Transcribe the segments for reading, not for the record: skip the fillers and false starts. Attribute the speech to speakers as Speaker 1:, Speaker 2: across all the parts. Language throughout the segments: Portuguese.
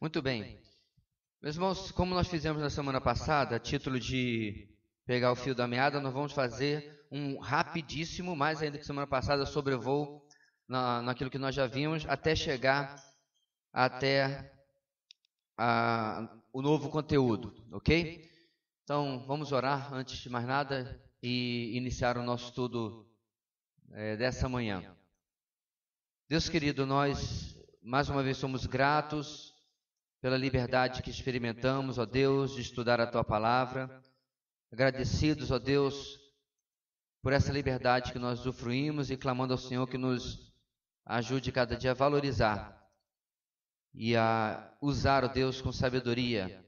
Speaker 1: Muito bem. Meus irmãos, como nós fizemos na semana passada, a título de pegar o fio da meada, nós vamos fazer um rapidíssimo, mais ainda que semana passada, sobrevoo naquilo que nós já vimos, até chegar até o novo conteúdo, ok? Então, vamos orar antes de mais nada e iniciar o nosso estudo dessa manhã. Deus querido, nós mais uma vez somos gratos pela liberdade que experimentamos, ó Deus, de estudar a Tua Palavra. Agradecidos, ó Deus, por essa liberdade que nós usufruímos e clamando ao Senhor que nos ajude cada dia a valorizar e a usar, ó Deus, com sabedoria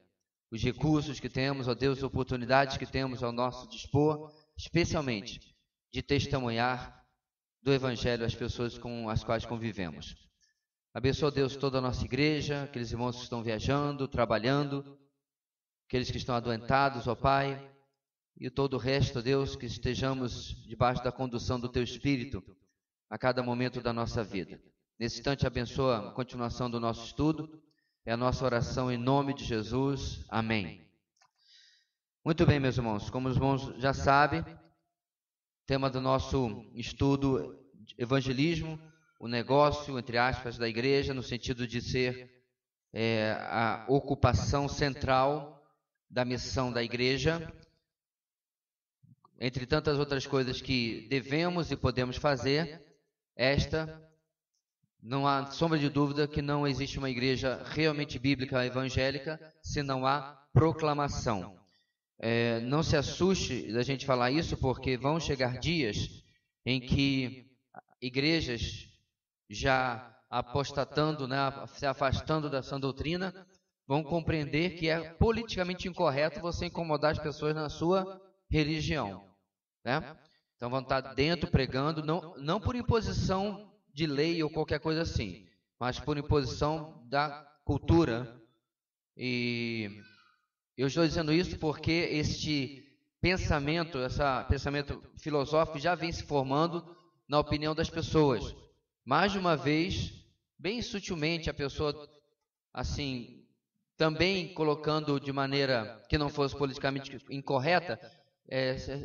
Speaker 1: os recursos que temos, ó Deus, oportunidades que temos ao nosso dispor, especialmente de testemunhar do Evangelho às pessoas com as quais convivemos. Abençoa, Deus, toda a nossa igreja, aqueles irmãos que estão viajando, trabalhando, aqueles que estão adoentados, ó Pai, e todo o resto, Deus, que estejamos debaixo da condução do Teu Espírito a cada momento da nossa vida. Nesse instante, abençoa a continuação do nosso estudo. É a nossa oração em nome de Jesus. Amém. Muito bem, meus irmãos. Como os irmãos já sabem, tema do nosso estudo, evangelismo, o negócio, entre aspas, da igreja, no sentido de ser a ocupação central da missão da igreja, entre tantas outras coisas que devemos e podemos fazer. Não há sombra de dúvida que não existe uma igreja realmente bíblica evangélica se não há proclamação. Não se assuste da gente falar isso, porque vão chegar dias em que igrejas já apostatando, se afastando da sã doutrina, vão compreender que é politicamente incorreto você incomodar as pessoas na sua religião, né? Então vão estar dentro pregando, não por imposição de lei ou qualquer coisa assim, mas por imposição da cultura. E eu estou dizendo isso porque este pensamento, esse pensamento filosófico já vem se formando na opinião das pessoas. Mais de uma vez, bem sutilmente, a pessoa, assim, também colocando de maneira que não fosse politicamente incorreta,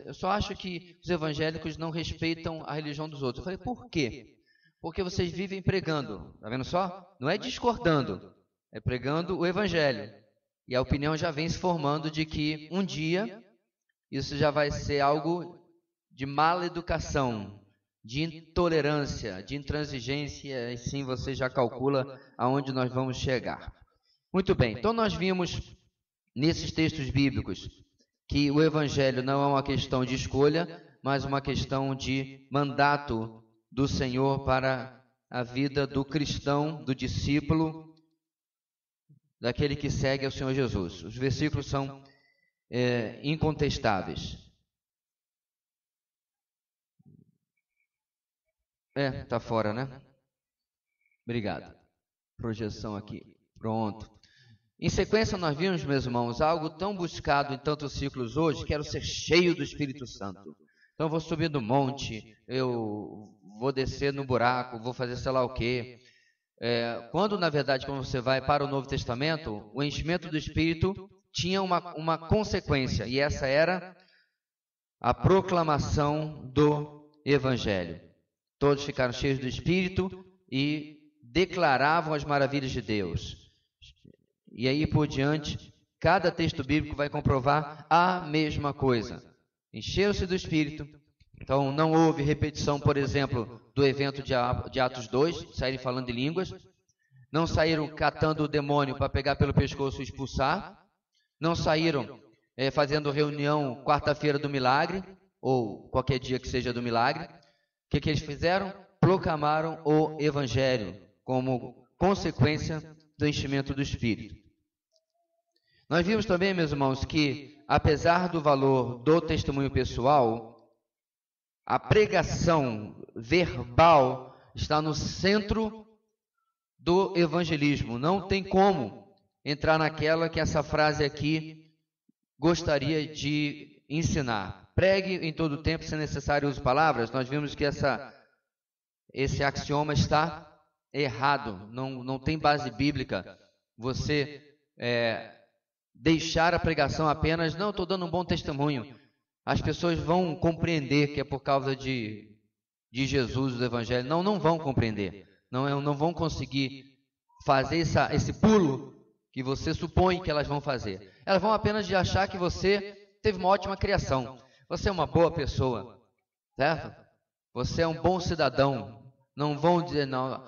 Speaker 1: eu só acho que os evangélicos não respeitam a religião dos outros. Eu falei, por quê? Porque vocês vivem pregando, tá vendo só? Não é discordando, é pregando o evangelho. E a opinião já vem se formando de que um dia isso já vai ser algo de mala educação, de intolerância, de intransigência, e sim você já calcula aonde nós vamos chegar. Muito bem, então nós vimos nesses textos bíblicos que o evangelho não é uma questão de escolha, mas uma questão de mandato do Senhor para a vida do cristão, do discípulo, daquele que segue ao Senhor Jesus. Os versículos são incontestáveis. Tá fora, né? Obrigado. Projeção aqui. Pronto. Em sequência, nós vimos, meus irmãos, algo tão buscado em tantos ciclos hoje, quero ser cheio do Espírito Santo. Então eu vou subir do monte, eu vou descer no buraco, vou fazer sei lá o quê. Quando, na verdade, quando você vai para o Novo Testamento, o enchimento do Espírito tinha uma consequência, e essa era a proclamação do Evangelho. Todos ficaram cheios do Espírito e declaravam as maravilhas de Deus. E aí por diante, cada texto bíblico vai comprovar a mesma coisa. Encheram-se do Espírito. Então não houve repetição, por exemplo, do evento de Atos 2, saírem falando em línguas. Não saíram catando o demônio para pegar pelo pescoço e expulsar. Não saíram fazendo reunião quarta-feira do milagre, ou qualquer dia que seja do milagre. O que eles fizeram? Proclamaram o Evangelho como consequência do enchimento do Espírito. Nós vimos também, meus irmãos, que apesar do valor do testemunho pessoal, a pregação verbal está no centro do evangelismo. Não tem como entrar naquela que essa frase aqui gostaria de ensinar. Pregue em todo tempo, se necessário use palavras. Nós vimos que esse axioma está errado, não tem base bíblica você deixar a pregação apenas, não, estou dando um bom testemunho. As pessoas vão compreender que é por causa de Jesus, do Evangelho. Não, não vão compreender. Não vão conseguir fazer esse pulo que você supõe que elas vão fazer. Elas vão apenas de achar que você teve uma ótima criação. Você é uma boa pessoa, certo? Você é um bom cidadão. Não vão dizer, não,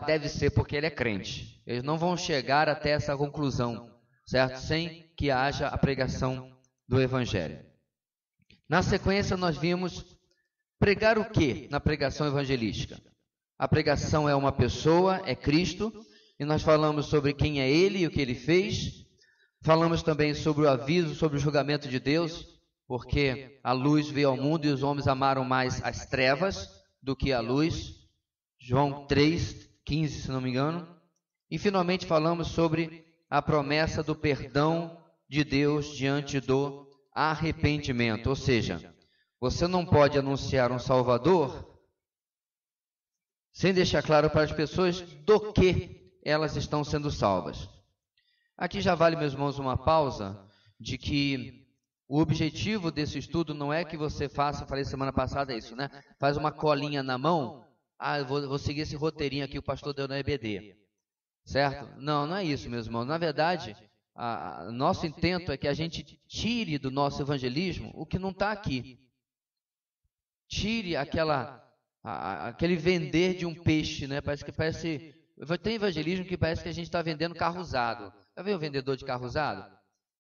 Speaker 1: deve ser porque ele é crente. Eles não vão chegar até essa conclusão, certo? Sem que haja a pregação do Evangelho. Na sequência, nós vimos pregar o que na pregação evangelística? A pregação é uma pessoa, é Cristo, e nós falamos sobre quem é Ele e o que Ele fez. Falamos também sobre o aviso, sobre o julgamento de Deus, porque a luz veio ao mundo e os homens amaram mais as trevas do que a luz. João 3:15, se não me engano. E finalmente falamos sobre a promessa do perdão de Deus diante do arrependimento. Ou seja, você não pode anunciar um Salvador sem deixar claro para as pessoas do que elas estão sendo salvas. Aqui já vale, meus irmãos, uma pausa de que o objetivo desse estudo não é que você faça, falei semana passada isso, né? Faz uma colinha na mão, eu vou seguir esse roteirinho aqui que o pastor deu na EBD, certo? Não, não é isso, meus irmãos. Na verdade, nosso intento é que a gente tire do nosso evangelismo o que não está aqui. Tire aquele vender de um peixe, né? Tem evangelismo que parece que a gente está vendendo carro usado. Já viu o vendedor de carro usado?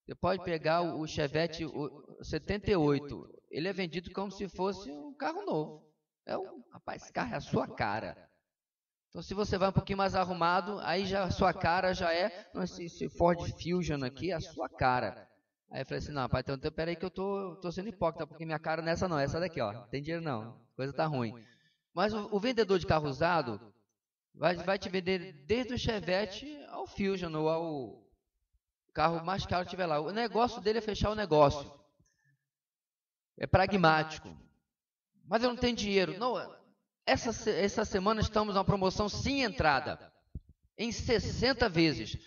Speaker 1: Você pode pegar o Chevette 78. Ele é vendido como se fosse um carro novo. Rapaz, esse carro é a sua cara. Então, se você vai um pouquinho mais arrumado, aí já a sua cara já é... Esse Ford Fusion aqui é a sua cara. Aí eu falei assim, não, pai, então peraí que eu tô sendo hipócrita, porque minha cara não é essa não, é essa daqui, ó. Não tem dinheiro não, coisa tá ruim. Mas o vendedor de carro usado vai te vender desde o Chevette ao Fusion, ou ao carro mais caro que tiver lá. O negócio dele é fechar o negócio. É pragmático. Mas eu não tenho dinheiro. Não, essa semana estamos numa promoção sem entrada. Em 60 vezes.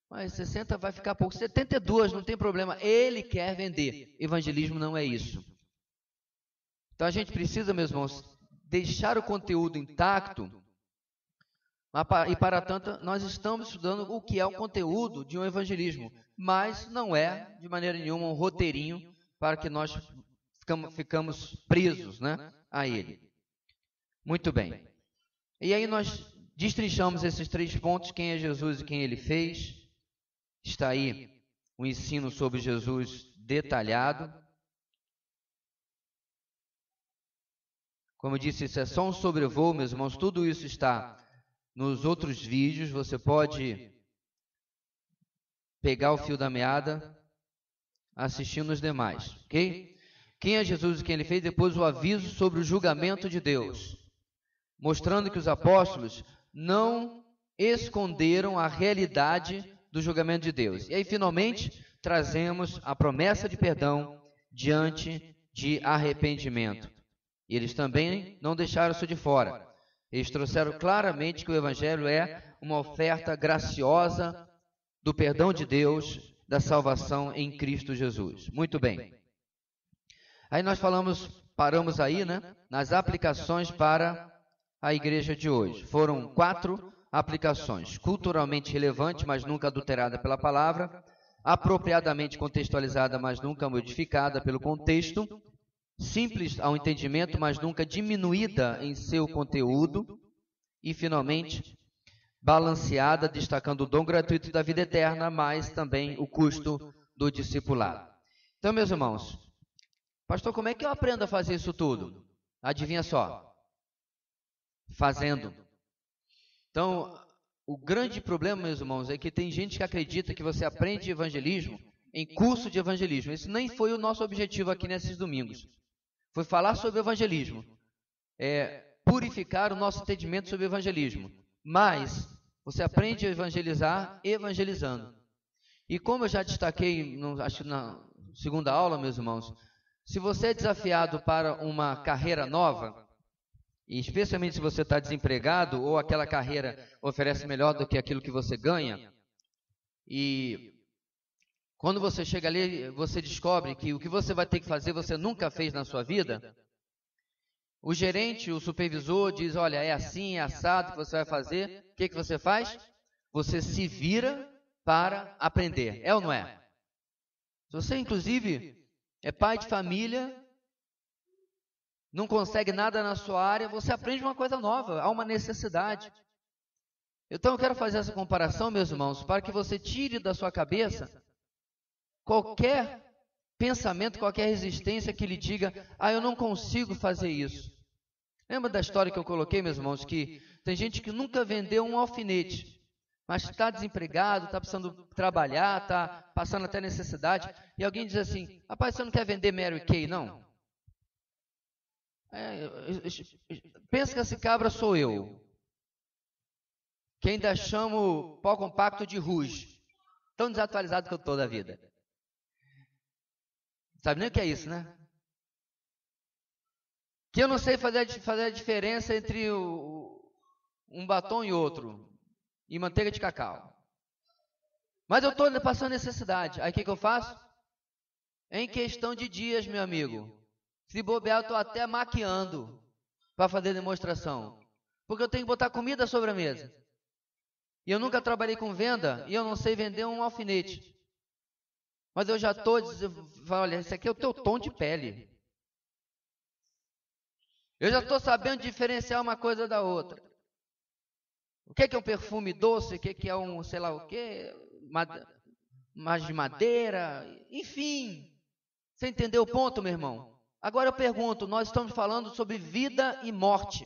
Speaker 1: Mas 60 vai ficar pouco. 72, não tem problema. Ele quer vender. Evangelismo não é isso. Então a gente precisa, meus irmãos, deixar o conteúdo intacto. E para tanto, nós estamos estudando o que é o conteúdo de um evangelismo. Mas não é, de maneira nenhuma, um roteirinho para que nós ficamos presos, né, a ele. Muito bem. E aí nós destrinchamos esses 3 pontos, quem é Jesus e quem ele fez. Está aí o ensino sobre Jesus detalhado. Como eu disse, isso é só um sobrevoo, meus irmãos. Tudo isso está nos outros vídeos. Você pode pegar o fio da meada assistindo os demais, ok? Quem é Jesus e quem ele fez? Depois o aviso sobre o julgamento de Deus, mostrando que os apóstolos não esconderam a realidade do julgamento de Deus. E aí, finalmente, trazemos a promessa de perdão diante de arrependimento. E eles também não deixaram isso de fora. Eles trouxeram claramente que o Evangelho é uma oferta graciosa do perdão de Deus, da salvação em Cristo Jesus. Muito bem. Aí nós paramos aí, né, nas aplicações para a igreja de hoje. Foram 4 aplicações: culturalmente relevante, mas nunca adulterada pela palavra; apropriadamente contextualizada, mas nunca modificada pelo contexto; simples ao entendimento, mas nunca diminuída em seu conteúdo; e, finalmente, balanceada, destacando o dom gratuito da vida eterna, mas também o custo do discipulado. Então, meus irmãos, pastor, como é que eu aprendo a fazer isso tudo? Adivinha só? Fazendo. Então, o grande problema, meus irmãos, é que tem gente que acredita que você aprende evangelismo em curso de evangelismo. Esse nem foi o nosso objetivo aqui nesses domingos. Foi falar sobre evangelismo, purificar o nosso entendimento sobre evangelismo. Mas você aprende a evangelizar evangelizando. E como eu já destaquei, acho que na segunda aula, meus irmãos, se você é desafiado para uma carreira nova, e especialmente se você está desempregado ou aquela carreira oferece melhor do que aquilo que você ganha, E quando você chega ali, você descobre que o que você vai ter que fazer, você nunca fez na sua vida. O gerente, o supervisor diz, olha, é assim, é assado que você vai fazer. O que você faz? Você se vira para aprender. É ou não é? Se você, inclusive, é pai de família, não consegue nada na sua área, você aprende uma coisa nova, há uma necessidade. Então eu quero fazer essa comparação, meus irmãos, para que você tire da sua cabeça qualquer pensamento, qualquer resistência que lhe diga, eu não consigo fazer isso. Lembra da história que eu coloquei, meus irmãos, que tem gente que nunca vendeu um alfinete, mas está desempregado, está precisando trabalhar, está passando até necessidade, e alguém diz assim, rapaz, você não quer vender Mary Kay, não? Pensa que esse cabra sou eu, que ainda chamo pó compacto de Rouge, tão desatualizado que eu estou da vida. Sabe nem o que é isso, né? Que eu não sei fazer a diferença entre um batom e outro, e manteiga de cacau. Mas eu estou passando necessidade. Aí o que eu faço? Em questão de dias, meu amigo, se bobear, eu estou até maquiando para fazer demonstração. Porque eu tenho que botar comida sobre a mesa. E eu nunca trabalhei com venda, e eu não sei vender um alfinete. Mas eu já estou dizendo, olha, esse aqui é o teu tom de pele. Eu já estou sabendo diferenciar uma coisa da outra. O que é um perfume doce, o que é um, sei lá o quê, mais de madeira, enfim. Você entendeu o ponto, meu irmão? Agora eu pergunto, nós estamos falando sobre vida e morte.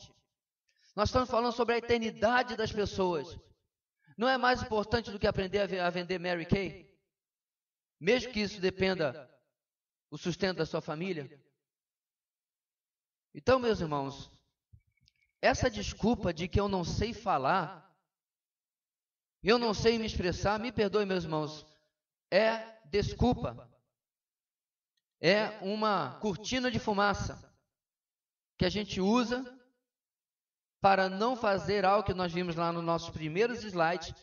Speaker 1: Nós estamos falando sobre a eternidade das pessoas. Não é mais importante do que aprender a vender Mary Kay? Mesmo que isso dependa do sustento da sua família? Então, meus irmãos, essa desculpa de que eu não sei falar, eu não sei me expressar, me perdoe, meus irmãos, é desculpa. É uma cortina de fumaça que a gente usa para não fazer algo que nós vimos lá nos nossos primeiros slides,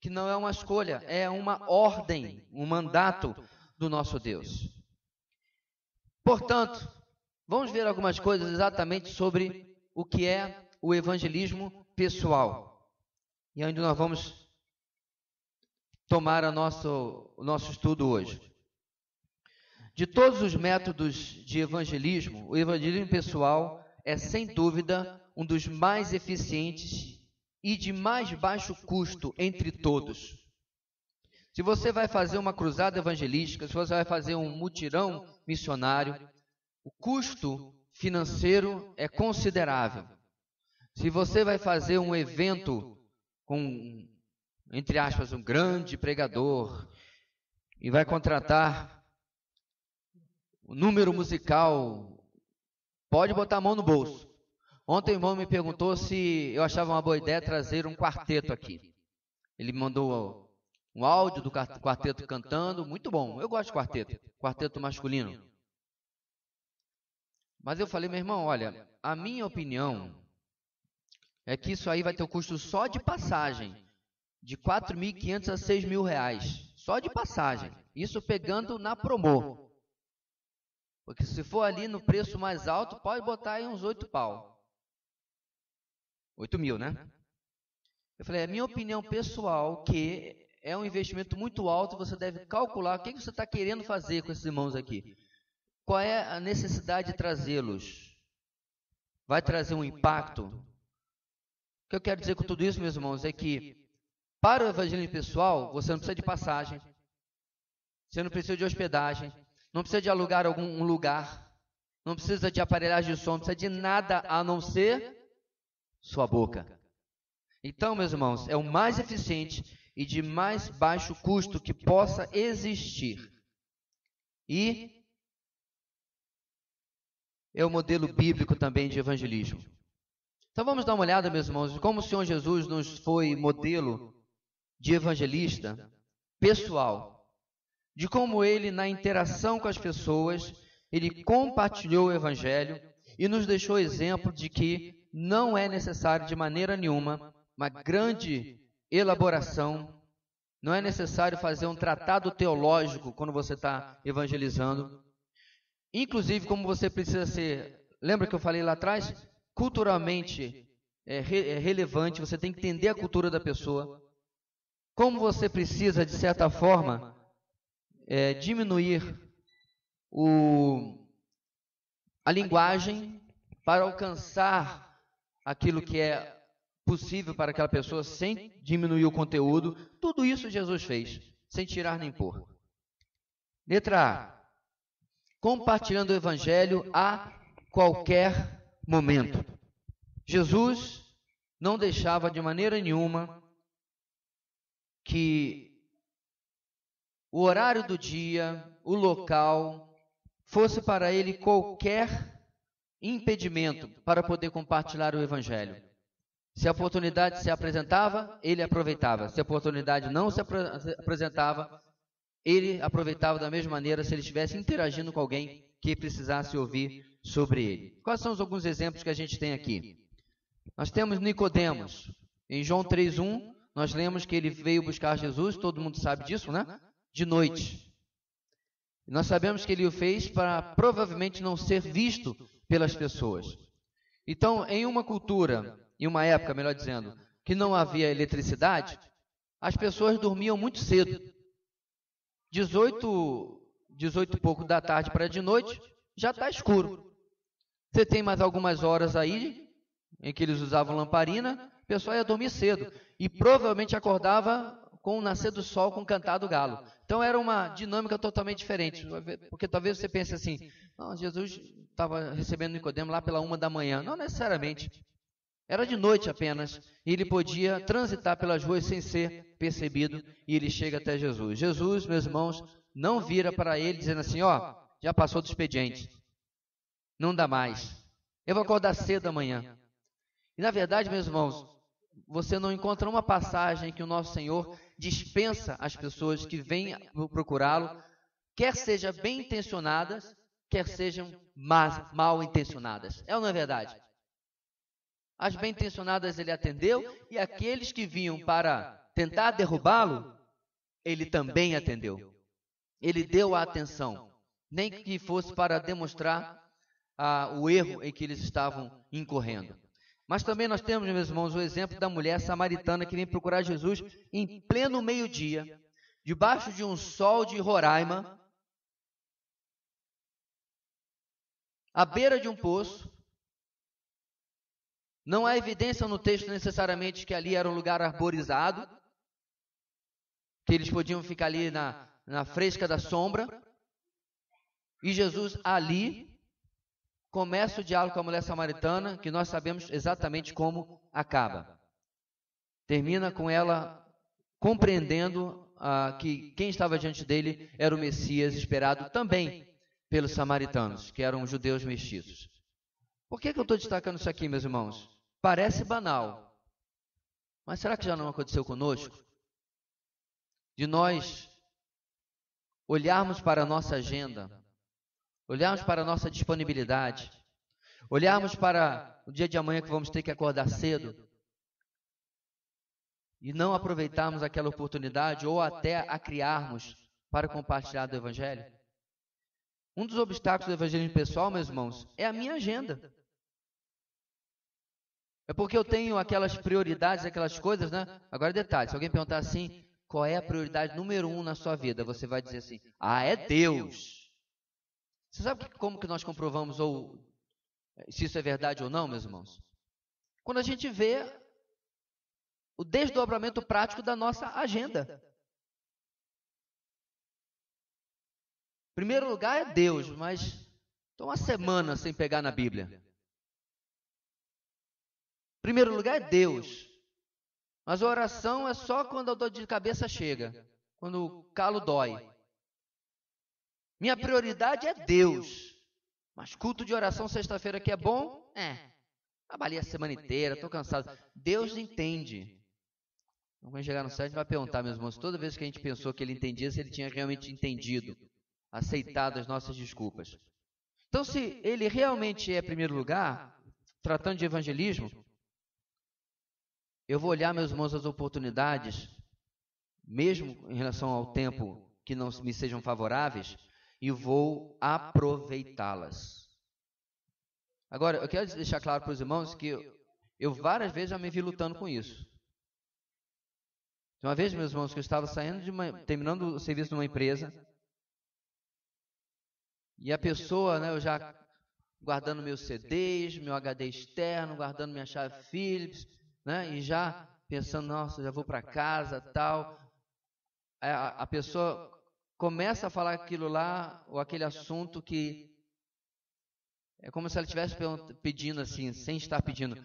Speaker 1: que não é uma escolha, é uma ordem, um mandato do nosso Deus. Portanto, vamos ver algumas coisas exatamente sobre o que é o evangelismo pessoal. E onde nós vamos tomar o nosso estudo hoje. De todos os métodos de evangelismo, o evangelismo pessoal é, sem dúvida, um dos mais eficientes e de mais baixo custo entre todos. Se você vai fazer uma cruzada evangelística, se você vai fazer um mutirão missionário, o custo financeiro é considerável. Se você vai fazer um evento com, entre aspas, um grande pregador e vai contratar o número musical, pode botar a mão no bolso. Ontem o irmão me perguntou se eu achava uma boa ideia trazer um quarteto aqui. Ele me mandou um áudio do quarteto cantando, muito bom. Eu gosto de quarteto masculino. Mas eu falei, meu irmão, olha, a minha opinião é que isso aí vai ter o custo só de passagem, de R$ 4.500 a R$ 6.000, só de passagem. Isso pegando na promo. Porque se for ali no preço mais alto, pode botar aí uns 8 pau. 8 mil, né? Eu falei, é minha opinião pessoal que é um investimento muito alto, você deve calcular o que você está querendo fazer com esses irmãos aqui. Qual é a necessidade de trazê-los? Vai trazer um impacto? O que eu quero dizer com tudo isso, meus irmãos, é que para o evangelismo pessoal, você não precisa de passagem, você não precisa de hospedagem, não precisa de alugar algum lugar, não precisa de aparelhagem de som, não precisa de nada a não ser sua boca. Então, meus irmãos, é o mais eficiente e de mais baixo custo que possa existir. E é o modelo bíblico também de evangelismo. Então vamos dar uma olhada, meus irmãos, de como o Senhor Jesus nos foi modelo de evangelista pessoal. De como ele, na interação com as pessoas, ele compartilhou o evangelho e nos deixou exemplo de que não é necessário de maneira nenhuma uma grande elaboração, Não é necessário fazer um tratado teológico quando você está evangelizando. Inclusive, como você precisa ser, lembra que eu falei lá atrás? Culturalmente relevante, você tem que entender a cultura da pessoa. Como você precisa, de certa forma, diminuir a linguagem para alcançar aquilo que é possível para aquela pessoa sem diminuir o conteúdo. Tudo isso Jesus fez, sem tirar nem pôr. Letra A. Compartilhando o Evangelho a qualquer momento. Jesus não deixava de maneira nenhuma que o horário do dia, o local, fosse para ele qualquer impedimento para poder compartilhar o Evangelho. Se a oportunidade se apresentava, ele aproveitava. Se a oportunidade não se apresentava, ele aproveitava da mesma maneira se ele estivesse interagindo com alguém que precisasse ouvir sobre ele. Quais são alguns exemplos que a gente tem aqui? Nós temos Nicodemos. Em João 3:1, nós lemos que ele veio buscar Jesus, todo mundo sabe disso, né? De noite. Nós sabemos que ele o fez para provavelmente não ser visto pelas pessoas. Então, em uma cultura, em uma época, melhor dizendo, que não havia eletricidade, as pessoas dormiam muito cedo. 18 e pouco da tarde para de noite, já está escuro. Você tem mais algumas horas aí, em que eles usavam lamparina, o pessoal ia dormir cedo. E provavelmente acordava com o nascer do sol, com o cantar do galo. Então era uma dinâmica totalmente diferente. Porque talvez você pense assim, não, Jesus estava recebendo Nicodemo lá pela 1 da manhã. Não necessariamente. Era de noite apenas. E ele podia transitar pelas ruas sem ser percebido. E ele chega até Jesus. Jesus, meus irmãos, não vira para ele dizendo assim, ó, já passou do expediente. Não dá mais. Eu vou acordar cedo amanhã. E na verdade, meus irmãos, você não encontra uma passagem que o nosso Senhor dispensa as pessoas que vêm procurá-lo, quer sejam bem intencionadas, quer sejam mal intencionadas. É ou não é verdade? As bem intencionadas ele atendeu, e aqueles que vinham para tentar derrubá-lo, ele também atendeu. Ele deu a atenção, nem que fosse para demonstrar o erro em que eles estavam incorrendo. Mas também nós temos, meus irmãos, o exemplo da mulher samaritana que vem procurar Jesus em pleno meio-dia, debaixo de um sol de Roraima, à beira de um poço. Não há evidência no texto necessariamente que ali era um lugar arborizado, que eles podiam ficar ali na fresca da sombra. E Jesus ali começa o diálogo com a mulher samaritana, que nós sabemos exatamente como acaba. Termina com ela compreendendo que quem estava diante dele era o Messias esperado também pelos samaritanos, que eram judeus mestiços. Por que eu estou destacando isso aqui, meus irmãos? Parece banal, mas será que já não aconteceu conosco? De nós olharmos para a nossa agenda, olharmos para a nossa disponibilidade, olharmos para o dia de amanhã que vamos ter que acordar cedo e não aproveitarmos aquela oportunidade ou até a criarmos para compartilhar do Evangelho? Um dos obstáculos do evangelismo pessoal, meus irmãos, é a minha agenda. É porque eu tenho aquelas prioridades, aquelas coisas, né? Agora detalhe, se alguém perguntar assim, qual é a prioridade número 1 na sua vida? Você vai dizer assim, é Deus. Você sabe como que nós comprovamos se isso é verdade ou não, meus irmãos? Quando a gente vê o desdobramento prático da nossa agenda. Primeiro lugar é Deus, mas estou uma semana sem pegar na Bíblia. Primeiro lugar é Deus. Mas a oração é só quando a dor de cabeça chega, quando o calo dói. Minha prioridade é Deus. Mas culto de oração sexta-feira que é bom? Trabalhei a semana inteira, estou cansado. Deus entende. Quando chegar no céu, a gente vai perguntar, meus irmãos, toda vez que a gente pensou que ele entendia, se ele tinha realmente entendido, aceitado as nossas desculpas. Então, se ele realmente é primeiro lugar, tratando de evangelismo, eu vou olhar, meus irmãos, as oportunidades mesmo em relação ao tempo que não me sejam favoráveis, e vou aproveitá-las. Agora, eu quero deixar claro para os irmãos que eu várias vezes já me vi lutando com isso. Uma vez, meus irmãos, que eu estava terminando o serviço de uma empresa, e a pessoa, né, eu já guardando meus CDs, meu HD externo, guardando minha chave Philips, né, e já pensando, nossa, já vou para casa, tal. A pessoa começa a falar aquilo lá, ou aquele assunto que é como se ela estivesse pedindo assim, sem estar pedindo,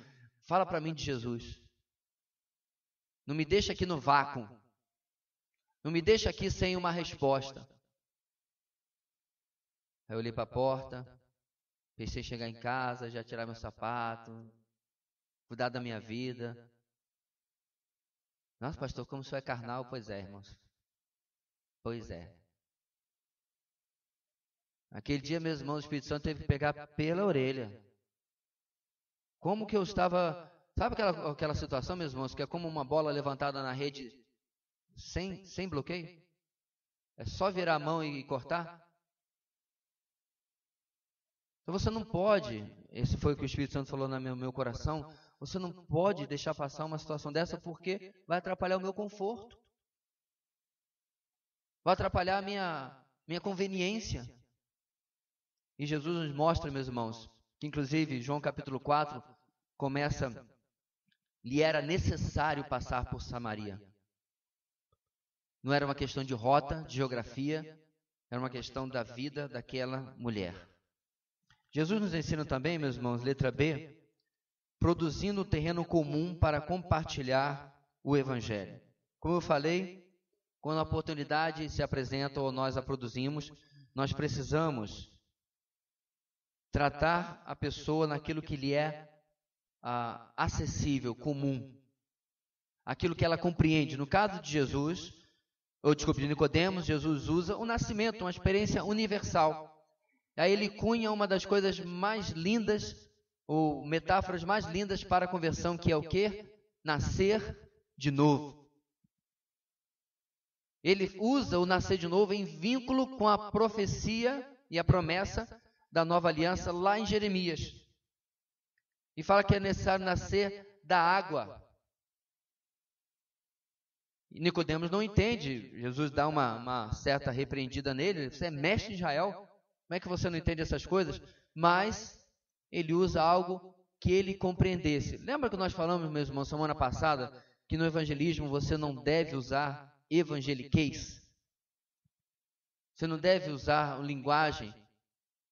Speaker 1: fala para mim de Jesus. Não me deixa aqui no vácuo. Não me deixa aqui sem uma resposta. Aí eu olhei para a porta, pensei em chegar em casa, já tirar meu sapato, cuidar da minha vida. Nossa, pastor, como isso é carnal? Pois é, irmãos. Pois é. Aquele dia, meus irmãos, o Espírito Santo teve que pegar pela orelha. Como que eu estava... Sabe aquela situação, meus irmãos, que é como uma bola levantada na rede sem bloqueio? É só virar a mão e cortar? Então você não pode, esse foi o que o Espírito Santo falou no meu coração, você não pode deixar passar uma situação dessa porque vai atrapalhar o meu conforto. Vai atrapalhar a minha conveniência. E Jesus nos mostra, meus irmãos, que inclusive João capítulo 4 começa, lhe era necessário passar por Samaria. Não era uma questão de rota, de geografia, era uma questão da vida daquela mulher. Jesus nos ensina também, meus irmãos, letra B, produzindo um terreno comum para compartilhar o Evangelho. Como eu falei, quando a oportunidade se apresenta ou nós a produzimos, nós precisamos tratar a pessoa naquilo que lhe é acessível, comum, aquilo que ela compreende. No caso de Jesus, de Nicodemos, Jesus usa o nascimento, uma experiência universal. Aí ele cunha uma das coisas mais lindas, ou metáforas mais lindas para a conversão, que é o quê? Nascer de novo. Ele usa o nascer de novo em vínculo com a profecia e a promessa da nova aliança lá em Jeremias. E fala que é necessário nascer da água. E Nicodemos não entende. Jesus dá uma certa repreendida nele. Você é mestre de Israel? Como é que você não entende essas coisas? Mas ele usa algo que ele compreendesse. Lembra que nós falamos, meus irmãos, semana passada, que no evangelismo você não deve usar evangeliquez? Você não deve usar uma linguagem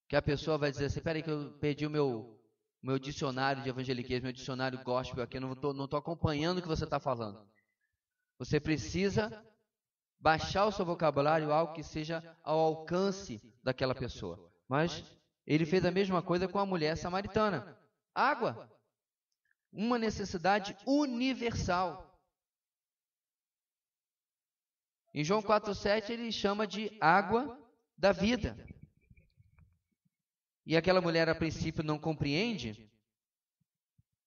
Speaker 1: que a pessoa vai dizer assim, peraí que eu perdi o meu dicionário de evangeliquez, meu dicionário gospel aqui, eu não estou acompanhando o que você está falando. Você precisa baixar o seu vocabulário, algo que seja ao alcance daquela pessoa. Mas ele fez a mesma coisa com a mulher samaritana. Água. Uma necessidade universal. Em João 4,7 ele chama de água da vida. E aquela mulher a princípio não compreende,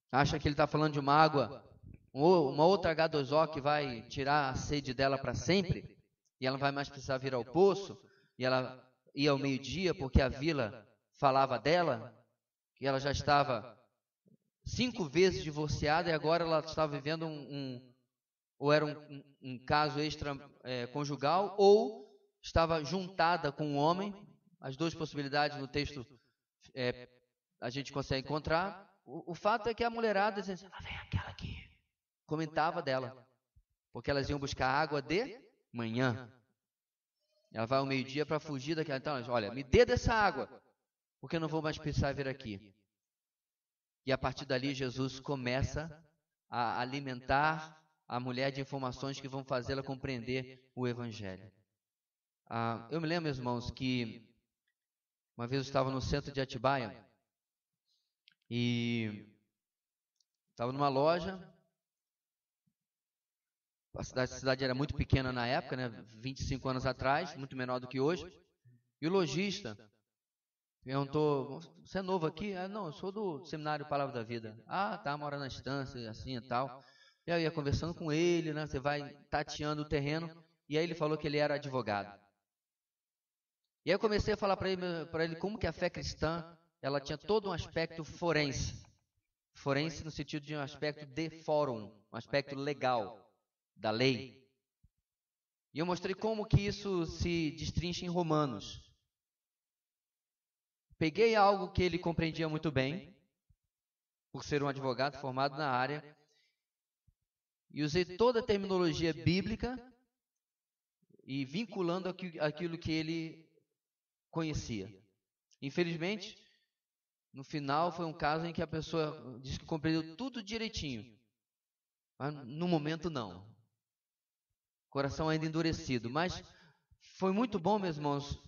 Speaker 1: acha que ele está falando de uma água, uma outra H2O que vai tirar a sede dela para sempre, e ela não vai mais precisar vir ao poço, e ela ia ao meio-dia porque a vila falava dela, que ela já estava 5 vezes divorciada e agora ela estava vivendo ou era um caso extraconjugal, ou estava juntada com um homem. As duas possibilidades no texto a gente consegue encontrar. O fato é que a mulherada dizia assim, vem aquela aqui, comentava dela, porque elas iam buscar água de manhã. Ela vai ao meio-dia para fugir daquela. Então, olha, me dê dessa água, porque eu não vou mais precisar vir aqui. E a partir dali, Jesus começa a alimentar a mulher de informações que vão fazê-la compreender o Evangelho. Eu me lembro, meus irmãos, que uma vez eu estava no centro de Atibaia e estava numa loja. A cidade era muito pequena na época, né? 25 anos atrás, muito menor do que hoje. E o lojista perguntou, você é novo aqui? Não, eu sou do Seminário Palavra da Vida. Tá, mora na estância, assim e tal. E aí eu ia conversando com ele, né? Você vai tateando o terreno. E aí ele falou que ele era advogado. E aí eu comecei a falar para ele como que a fé cristã, ela tinha todo um aspecto forense. Forense no sentido de um aspecto de fórum, um aspecto legal da lei. E eu mostrei como que isso se destrincha em Romanos. Peguei algo que ele compreendia muito bem, por ser um advogado formado na área, e usei toda a terminologia bíblica e vinculando aquilo que ele conhecia. Infelizmente, no final foi um caso em que a pessoa disse que compreendeu tudo direitinho, mas no momento não. Coração ainda endurecido, mas foi muito bom, meus irmãos,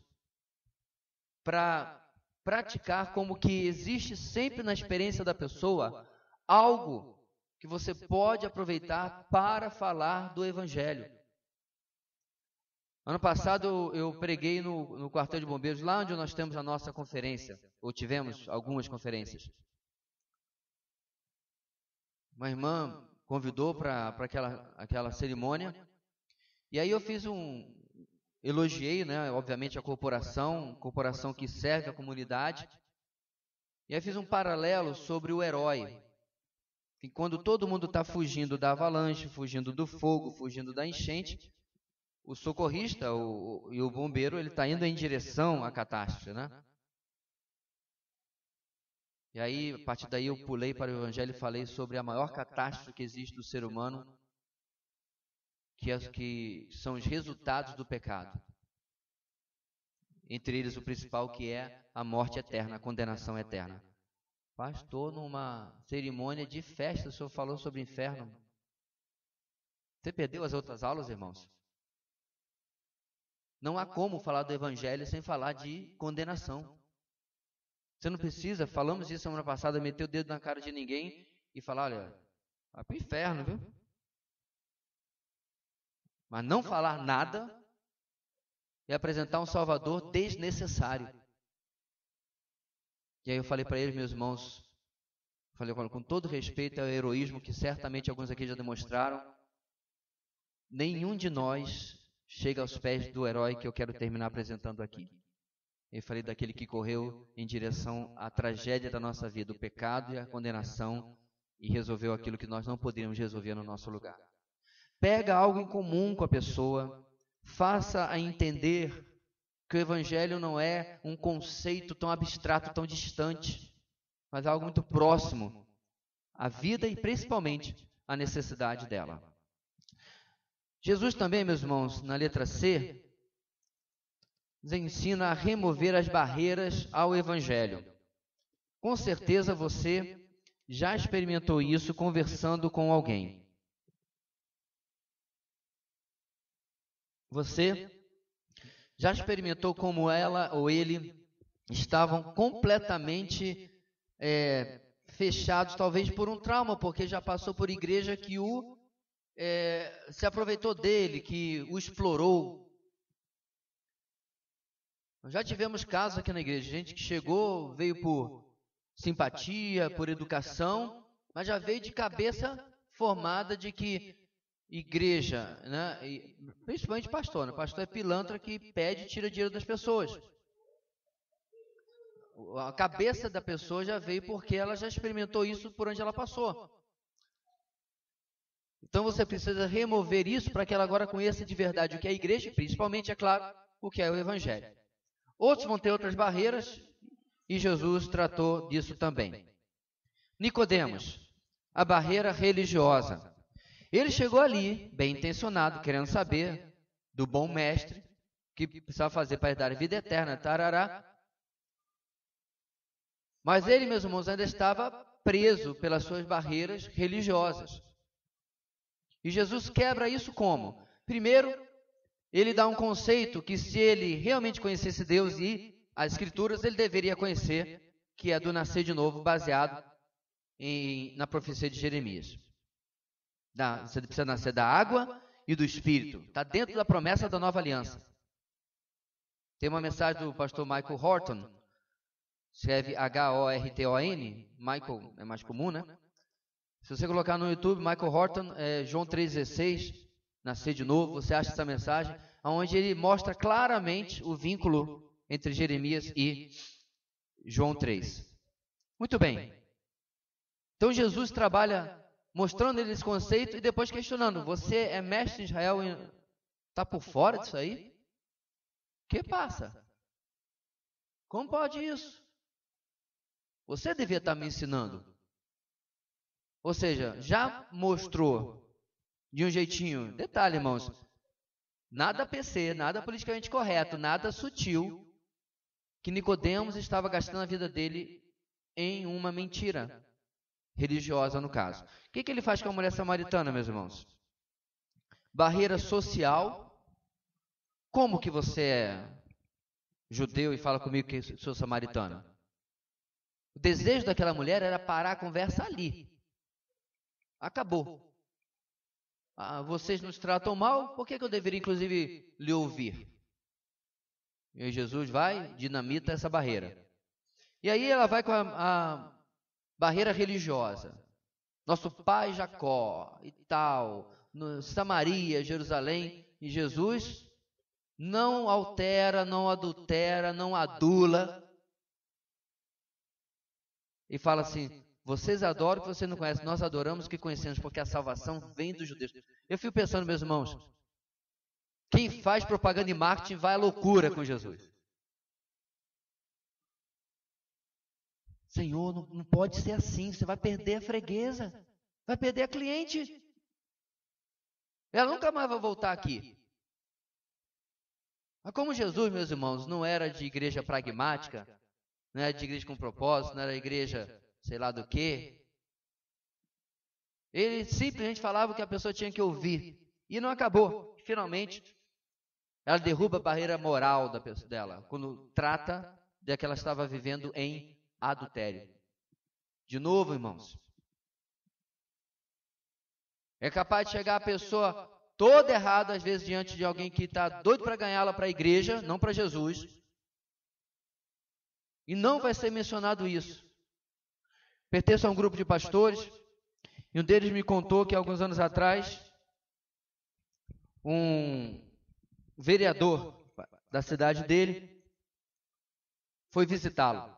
Speaker 1: para praticar como que existe sempre na experiência da pessoa algo que você pode aproveitar para falar do Evangelho. Ano passado eu preguei no quartel de bombeiros, lá onde nós temos a nossa conferência, ou tivemos algumas conferências. Uma irmã convidou para aquela cerimônia, e aí eu fiz elogiei, né, obviamente, a corporação que serve a comunidade, e aí fiz um paralelo sobre o herói, que quando todo mundo está fugindo da avalanche, fugindo do fogo, fugindo da enchente, o socorrista e o bombeiro, ele está indo em direção à catástrofe, né? E aí, a partir daí, eu pulei para o Evangelho e falei sobre a maior catástrofe que existe do ser humano, que são os resultados do pecado. Entre eles, o principal, que é a morte eterna, a condenação eterna. Pastor, numa cerimônia de festa, o senhor falou sobre inferno. Você perdeu as outras aulas, irmãos? Não há como falar do Evangelho sem falar de condenação. Você não precisa, falamos isso semana passada, meter o dedo na cara de ninguém e falar, olha, vai para o inferno, viu? Mas não falar nada e apresentar um Salvador desnecessário. E aí eu falei para eles, meus irmãos, falei com todo respeito ao heroísmo que certamente alguns aqui já demonstraram, nenhum de nós chega aos pés do herói que eu quero terminar apresentando aqui. Eu falei daquele que correu em direção à tragédia da nossa vida, o pecado e a condenação, e resolveu aquilo que nós não poderíamos resolver no nosso lugar. Pega algo em comum com a pessoa, faça-a entender que o Evangelho não é um conceito tão abstrato, tão distante, mas algo muito próximo à vida e principalmente à necessidade dela. Jesus também, meus irmãos, na letra C, nos ensina a remover as barreiras ao Evangelho. Com certeza você já experimentou isso conversando com alguém. Você já experimentou como ela ou ele estavam completamente fechados, talvez por um trauma, porque já passou por igreja que se aproveitou dele, que o explorou. Nós já tivemos casos aqui na igreja, gente que chegou, veio por simpatia, por educação, mas já veio de cabeça formada de que igreja, né, e principalmente pastor, né? Pastor é pilantra que pede e tira dinheiro das pessoas. A cabeça da pessoa já veio porque ela já experimentou isso por onde ela passou. Então você precisa remover isso para que ela agora conheça de verdade o que é a igreja e principalmente, é claro, o que é o Evangelho. Outros vão ter outras barreiras e Jesus tratou disso também. Nicodemos, a barreira religiosa. Ele chegou ali, bem intencionado, querendo saber do bom mestre, o que precisava fazer para dar a vida eterna, tarará. Mas ele, meus irmãos, ainda estava preso pelas suas barreiras religiosas. E Jesus quebra isso como? Primeiro, ele dá um conceito que se ele realmente conhecesse Deus e as Escrituras, ele deveria conhecer, que é do nascer de novo, baseado na profecia de Jeremias. Você precisa nascer da água e do Espírito. Está dentro da promessa da nova aliança. Tem uma mensagem do pastor Michael Horton, escreve Horton, Michael é mais comum, né? Se você colocar no YouTube, Michael Horton, João 3,16, nascer de novo, você acha essa mensagem, onde ele mostra claramente o vínculo entre Jeremias e João 3. Muito bem. Então Jesus trabalha mostrando ele esse conceito e depois questionando, você é mestre em Israel e está por fora disso aí? O que passa? Como pode isso? Você devia estar me ensinando. Ou seja, já mostrou de um jeitinho, detalhe, irmãos, nada PC, nada politicamente correto, nada sutil, que Nicodemos estava gastando a vida dele em uma mentira religiosa, no caso. O que ele faz com a mulher samaritana, meus irmãos? Barreira social. Como que você é judeu e fala comigo que sou samaritano? O desejo daquela mulher era parar a conversa ali. Acabou. Vocês nos tratam mal, por que eu deveria, inclusive, lhe ouvir? E aí Jesus vai, dinamita essa barreira. E aí ela vai com a barreira religiosa. Nosso pai Jacó e tal, Samaria, Jerusalém, e Jesus não altera, não adultera, não adula. E fala assim, vocês adoram o que vocês não conhecem, nós adoramos o que conhecemos, porque a salvação vem dos judeus. Eu fico pensando, meus irmãos, quem faz propaganda e marketing vai à loucura com Jesus. Senhor, não pode ser assim, você vai perder a freguesa, vai perder a cliente. Ela nunca mais vai voltar aqui. Mas como Jesus, meus irmãos, não era de igreja pragmática, não era de igreja com propósito, não era igreja sei lá do quê, ele simplesmente falava o que a pessoa tinha que ouvir. E não acabou. Finalmente, ela derruba a barreira moral dela, quando trata de que ela estava vivendo em adultério. De novo, irmãos, é capaz de chegar a pessoa toda errada, às vezes, diante de alguém que está doido para ganhá-la para a igreja, não para Jesus, e não vai ser mencionado isso. Pertenço a um grupo de pastores, e um deles me contou que, alguns anos atrás, um vereador da cidade dele foi visitá-lo.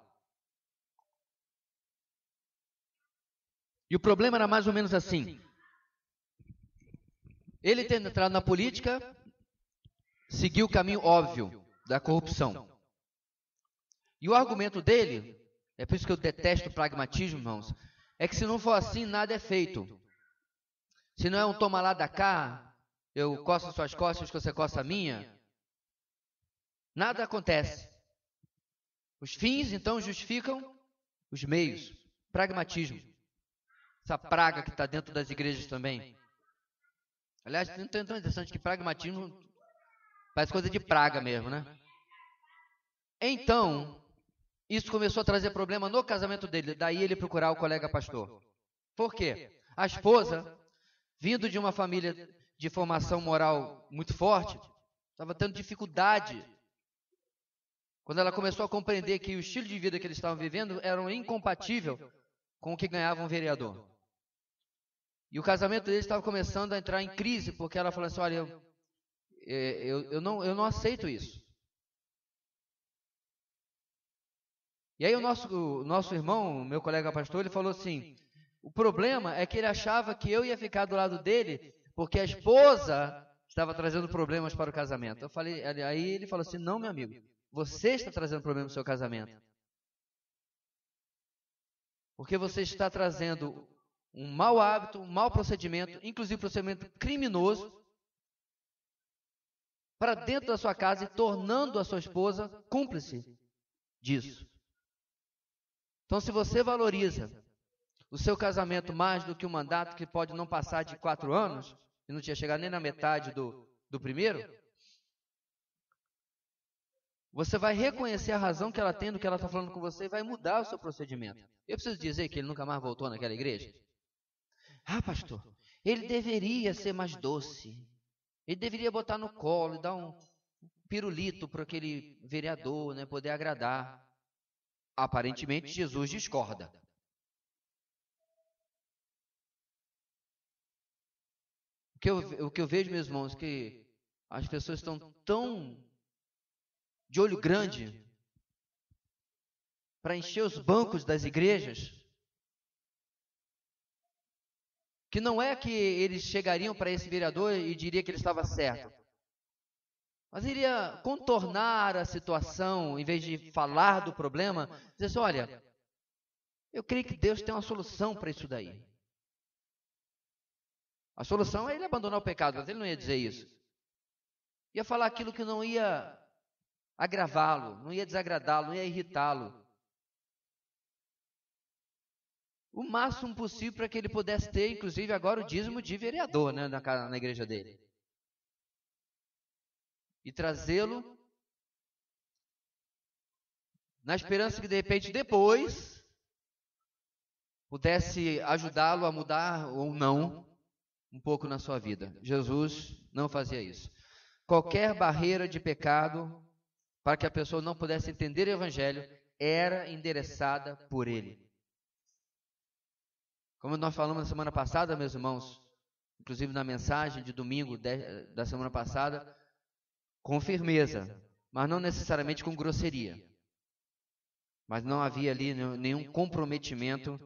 Speaker 1: E o problema era mais ou menos assim. Ele, tendo entrado na política, seguiu o caminho óbvio da corrupção. E o argumento dele, é por isso que eu detesto o pragmatismo, irmãos, é que se não for assim, nada é feito. Se não é um toma lá da cá, eu coço as suas costas, você coça a minha, nada acontece. Os fins, então, justificam os meios. Pragmatismo. Essa praga que está dentro das igrejas também. Aliás, não é tão interessante que pragmatismo parece coisa de praga mesmo, né? Então, isso começou a trazer problema no casamento dele. Daí ele procurar o colega pastor. Por quê? A esposa, vindo de uma família de formação moral muito forte, estava tendo dificuldade. Quando ela começou a compreender que o estilo de vida que eles estavam vivendo era incompatível com o que ganhava um vereador. E o casamento deles estava começando a entrar em crise, porque ela falou assim, olha, eu não aceito isso. E aí o nosso irmão, meu colega pastor, ele falou assim, o problema é que ele achava que eu ia ficar do lado dele, porque a esposa estava trazendo problemas para o casamento. Aí ele falou assim, não, meu amigo, você está trazendo problemas no seu casamento. Porque você está trazendo um mau hábito, um mau procedimento, inclusive procedimento criminoso, para dentro da sua casa e tornando a sua esposa cúmplice disso. Então, se você valoriza o seu casamento mais do que um mandato que pode não passar de 4 anos, e não tinha chegado nem na metade do primeiro, você vai reconhecer a razão que ela tem no que ela está falando com você e vai mudar o seu procedimento. Eu preciso dizer que ele nunca mais voltou naquela igreja? Ah, pastor, ele deveria ser mais doce. Ele deveria botar no colo e dar um pirulito para aquele vereador, né, poder agradar. Aparentemente, Jesus discorda. o que eu vejo, meus irmãos, que as pessoas estão tão de olho grande para encher os bancos das igrejas, que não é que eles chegariam para esse vereador e diria que ele estava certo, mas iria contornar a situação, em vez de falar do problema, dizer assim, olha, eu creio que Deus tem uma solução para isso daí. A solução é ele abandonar o pecado, mas ele não ia dizer isso. Ia falar aquilo que não ia agravá-lo, não ia desagradá-lo, não ia irritá-lo. O máximo possível para que ele pudesse ter, inclusive agora, o dízimo de vereador, né, na igreja dele. E trazê-lo na esperança que, de repente, depois pudesse ajudá-lo a mudar ou não um pouco na sua vida. Jesus não fazia isso. Qualquer barreira de pecado para que a pessoa não pudesse entender o Evangelho era endereçada por ele. Como nós falamos na semana passada, meus irmãos, inclusive na mensagem de domingo da semana passada, com firmeza, mas não necessariamente com grosseria. Mas não havia ali nenhum comprometimento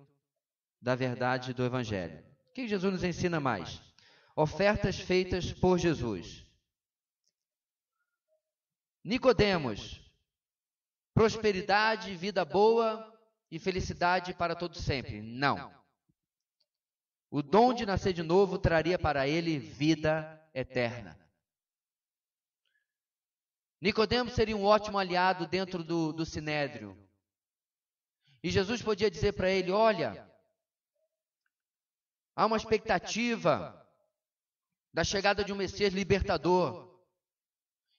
Speaker 1: da verdade do Evangelho. O que Jesus nos ensina mais? Ofertas feitas por Jesus. Nicodemos, prosperidade, vida boa e felicidade para todo sempre. Não. O dom de nascer de novo traria para ele vida eterna. Nicodemos seria um ótimo aliado dentro do sinédrio. E Jesus podia dizer para ele, olha, há uma expectativa da chegada de um Messias libertador.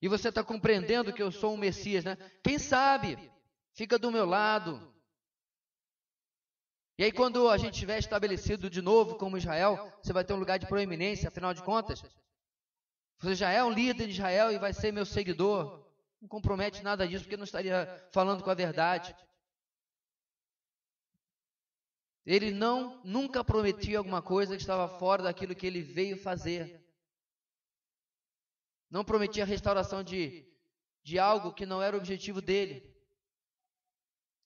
Speaker 1: E você está compreendendo que eu sou um Messias, né? Quem sabe, fica do meu lado. E aí quando a gente estiver estabelecido de novo como Israel, você vai ter um lugar de proeminência, afinal de contas. Você já é um líder de Israel e vai ser meu seguidor. Não compromete nada disso, porque não estaria falando com a verdade. Ele nunca prometia alguma coisa que estava fora daquilo que ele veio fazer. Não prometia a restauração de algo que não era o objetivo dele.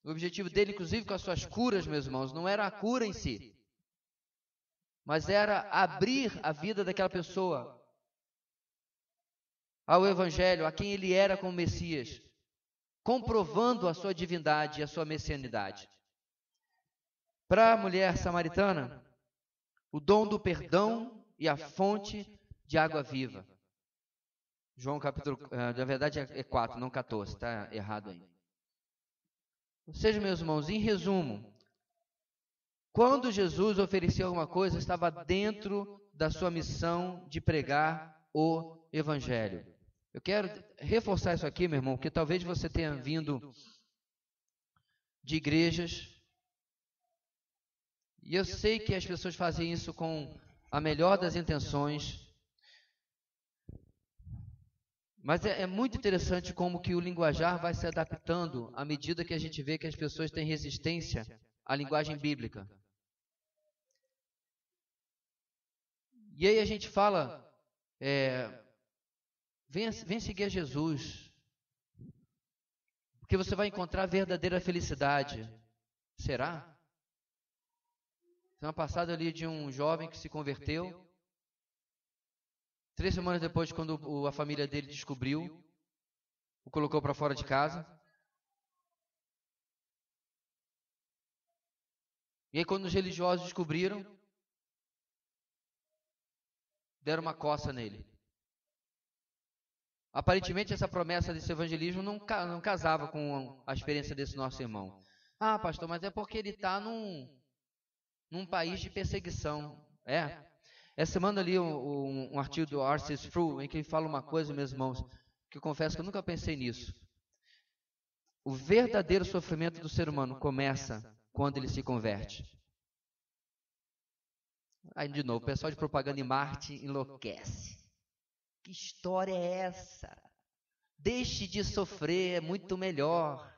Speaker 1: O objetivo dele, inclusive com as suas curas, meus irmãos, não era a cura em si, mas era abrir a vida daquela pessoa ao Evangelho, a quem ele era como Messias, comprovando a sua divindade e a sua messianidade. Para a mulher samaritana, o dom do perdão e a fonte de água viva. João capítulo, na verdade é 4, não 14, está errado aí. Ou seja, meus irmãos, em resumo, quando Jesus oferecia alguma coisa, estava dentro da sua missão de pregar o Evangelho. Eu quero reforçar isso aqui, meu irmão, porque talvez você tenha vindo de igrejas, e eu sei que as pessoas fazem isso com a melhor das intenções, mas é muito interessante como que o linguajar vai se adaptando à medida que a gente vê que as pessoas têm resistência à linguagem bíblica. E aí a gente fala, vem seguir a Jesus, porque você vai encontrar a verdadeira felicidade. Será? Semana passada eu li de um jovem que se converteu. 3 semanas depois, quando a família dele descobriu, o colocou para fora de casa. E aí quando os religiosos descobriram, deram uma coça nele. Aparentemente essa promessa desse evangelismo não casava com a experiência desse nosso irmão. Ah, pastor, mas é porque ele está num país de perseguição. Essa semana eu li um artigo do R.C. Sproul em que ele fala uma coisa, meus irmãos, que eu confesso que eu nunca pensei nisso. O verdadeiro sofrimento do ser humano começa quando ele se converte. Aí, de novo, o pessoal de propaganda em Marte enlouquece. Que história é essa? Deixe de sofrer, é muito melhor.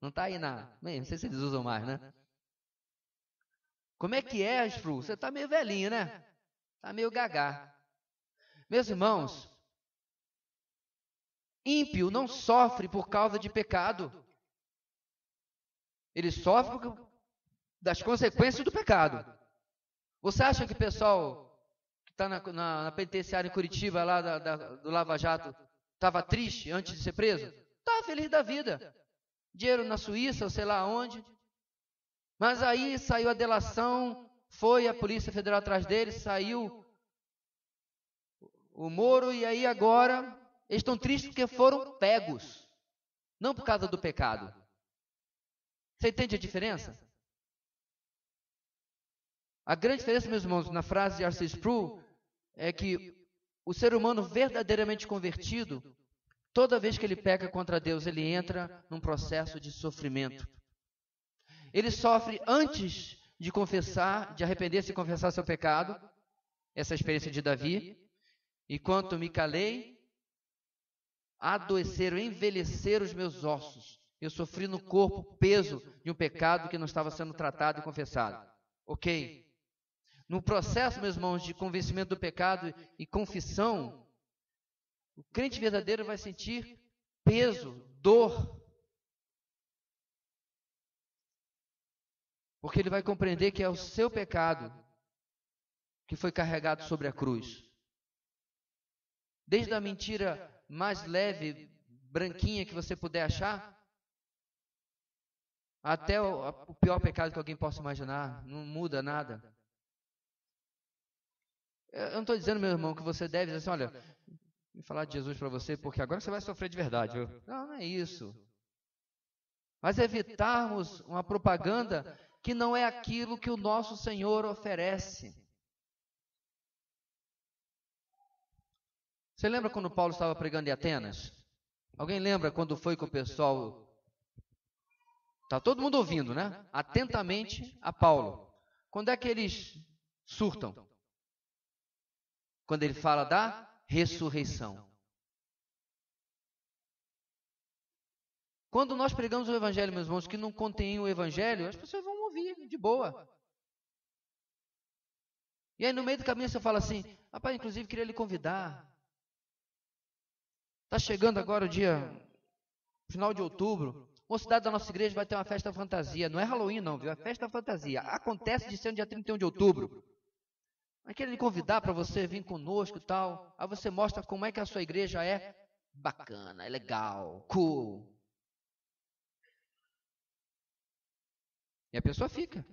Speaker 1: Não está aí não sei se eles usam mais, né? Como é que é, Sproul? Você está meio velhinho, né? Está meio gagá. Meus irmãos, ímpio não sofre por causa de pecado. Ele sofre das consequências do pecado. Você acha que o pessoal que está na penitenciária em Curitiba, lá do Lava Jato, estava triste antes de ser preso? Estava feliz da vida. Dinheiro na Suíça, ou sei lá onde. Mas aí saiu a delação, foi a Polícia Federal atrás dele, saiu o Moro, e aí agora eles estão tristes porque foram pegos. Não por causa do pecado. Você entende a diferença? A grande diferença, meus irmãos, na frase de R.C. Sproul, é que o ser humano verdadeiramente convertido, toda vez que ele peca contra Deus, ele entra num processo de sofrimento. Ele sofre antes de confessar, de arrepender-se e confessar seu pecado, essa é a experiência de Davi. E quanto me calei, adoeceram, envelheceram os meus ossos. Eu sofri no corpo o peso de um pecado que não estava sendo tratado e confessado. Ok? No processo, meus irmãos, de convencimento do pecado e confissão, o crente verdadeiro vai sentir peso, dor. Porque ele vai compreender que é o seu pecado que foi carregado sobre a cruz. Desde a mentira mais leve, branquinha que você puder achar, até o pior pecado que alguém possa imaginar, não muda nada. Eu não estou dizendo, meu irmão, que você deve dizer assim, olha, vou falar de Jesus para você, porque agora você vai sofrer de verdade. Não, não é isso. Mas evitarmos uma propaganda que não é aquilo que o nosso Senhor oferece. Você lembra quando Paulo estava pregando em Atenas? Alguém lembra quando foi com o pessoal? Está todo mundo ouvindo, né? Atentamente a Paulo. Quando é que eles surtam? Quando ele fala da ressurreição. Quando nós pregamos o Evangelho, meus irmãos, que não contém o Evangelho, as pessoas vão ouvir de boa. E aí no meio do caminho você fala assim, rapaz, inclusive queria lhe convidar. Está chegando agora o dia, final de outubro, mocidade da nossa igreja vai ter uma festa fantasia. Não é Halloween não, viu? É festa fantasia. Acontece de ser no dia 31 de outubro. Mas queria lhe convidar para você vir conosco e tal. Aí você mostra como é que a sua igreja é bacana, é legal, cool. E a pessoa fica.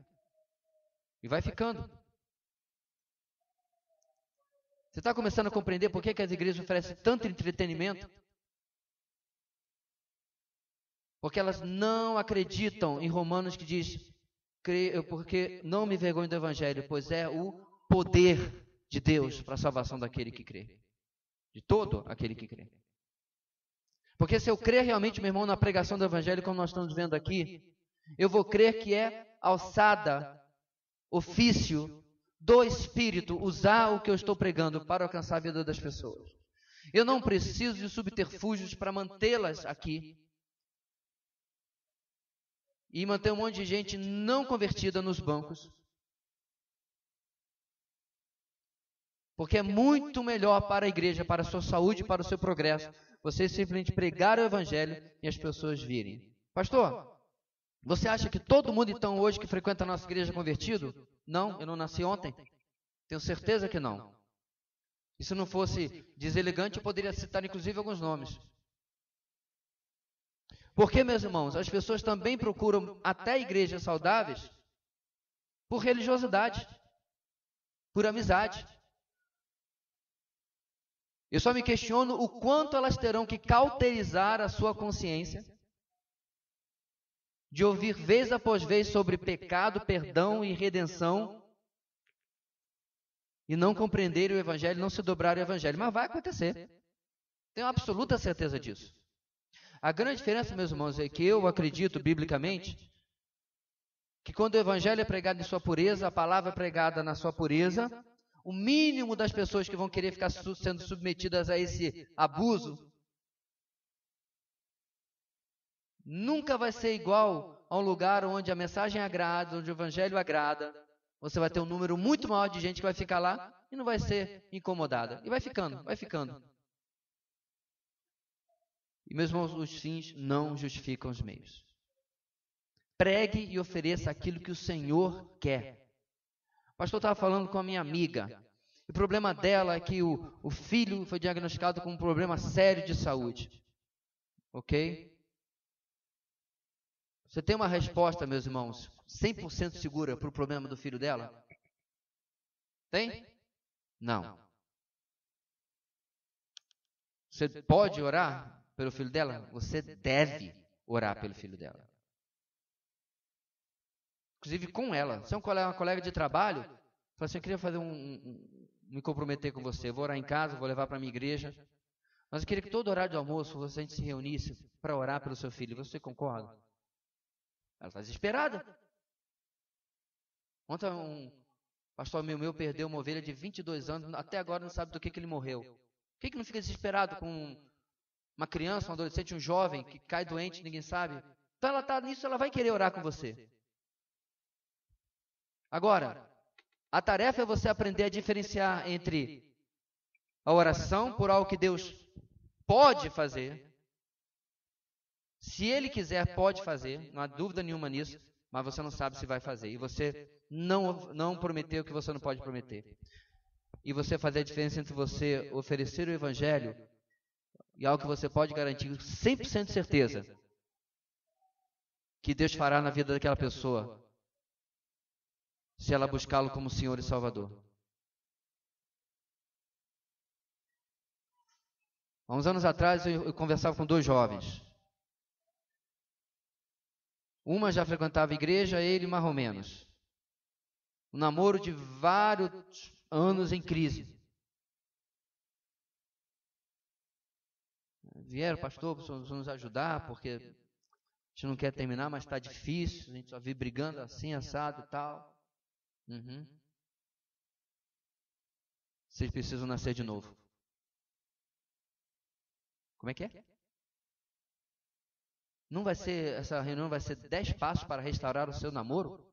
Speaker 1: E vai ficando. Você está começando a compreender por que as igrejas oferecem tanto entretenimento? Porque elas não acreditam em Romanos que diz, porque não me envergonho do Evangelho, pois é o poder de Deus para a salvação daquele que crê. De todo aquele que crê. Porque se eu crer realmente, meu irmão, na pregação do Evangelho, como nós estamos vendo aqui, eu vou crer que é alçada, ofício do Espírito, usar o que eu estou pregando para alcançar a vida das pessoas. Eu não preciso de subterfúgios para mantê-las aqui. E manter um monte de gente não convertida nos bancos. Porque é muito melhor para a igreja, para a sua saúde, para o seu progresso, você simplesmente pregar o Evangelho e as pessoas virem. Pastor, você acha que todo mundo então hoje que frequenta a nossa igreja é convertido? Não, eu não nasci ontem. Tenho certeza que não. E se não fosse deselegante, eu poderia citar inclusive alguns nomes. Porque, meus irmãos, as pessoas também procuram até igrejas saudáveis por religiosidade, por amizade. Eu só me questiono o quanto elas terão que cauterizar a sua consciência de ouvir vez após vez sobre pecado, perdão e redenção e não compreenderem o Evangelho, não se dobrarem o Evangelho. Mas vai acontecer. Tenho absoluta certeza disso. A grande diferença, meus irmãos, é que eu acredito biblicamente que quando o Evangelho é pregado em sua pureza, a palavra é pregada na sua pureza, o mínimo das pessoas que vão querer ficar sendo submetidas a esse abuso nunca vai ser igual a um lugar onde a mensagem agrada, onde o Evangelho agrada, você vai ter um número muito maior de gente que vai ficar lá e não vai ser incomodada. E vai ficando, vai ficando. E, meus irmãos, os fins não justificam os meios. Pregue e ofereça aquilo que o Senhor quer. O pastor estava falando com a minha amiga. O problema dela é que o filho foi diagnosticado com um problema sério de saúde. Ok? Você tem uma resposta, meus irmãos, 100% segura para o problema do filho dela? Tem? Não. Você pode orar pelo filho dela? Você deve orar pelo filho dela. Inclusive com ela. Se é uma colega de trabalho, fala assim, eu queria fazer me comprometer com você. Eu vou orar em casa, vou levar para a minha igreja. Mas eu queria que todo horário de almoço a gente se reunisse para orar pelo seu filho. Você concorda? Ela está desesperada. Ontem um pastor meu perdeu uma ovelha de 22 anos, até agora não sabe do que ele morreu. Por que não fica desesperado com uma criança, um adolescente, um jovem que cai doente, ninguém sabe? Então ela está nisso, ela vai querer orar com você. Agora, a tarefa é você aprender a diferenciar entre a oração por algo que Deus pode fazer. Se Ele quiser, pode fazer, não há dúvida nenhuma nisso, mas você não sabe se vai fazer. E você não prometeu o que você não pode prometer. E você fazer a diferença entre você oferecer o Evangelho e algo que você pode garantir 100% de certeza que Deus fará na vida daquela pessoa se ela buscá-lo como Senhor e Salvador. Há uns anos atrás eu conversava com 2 jovens. Uma já frequentava a igreja, ele mais ou menos. Um namoro de vários anos em crise. Vieram, pastor, para nos ajudar, porque a gente não quer terminar, mas está difícil, a gente só vive brigando assim, assado e tal. Vocês precisam nascer de novo. Como é que é? Essa reunião vai ser 10 passos para restaurar o seu namoro?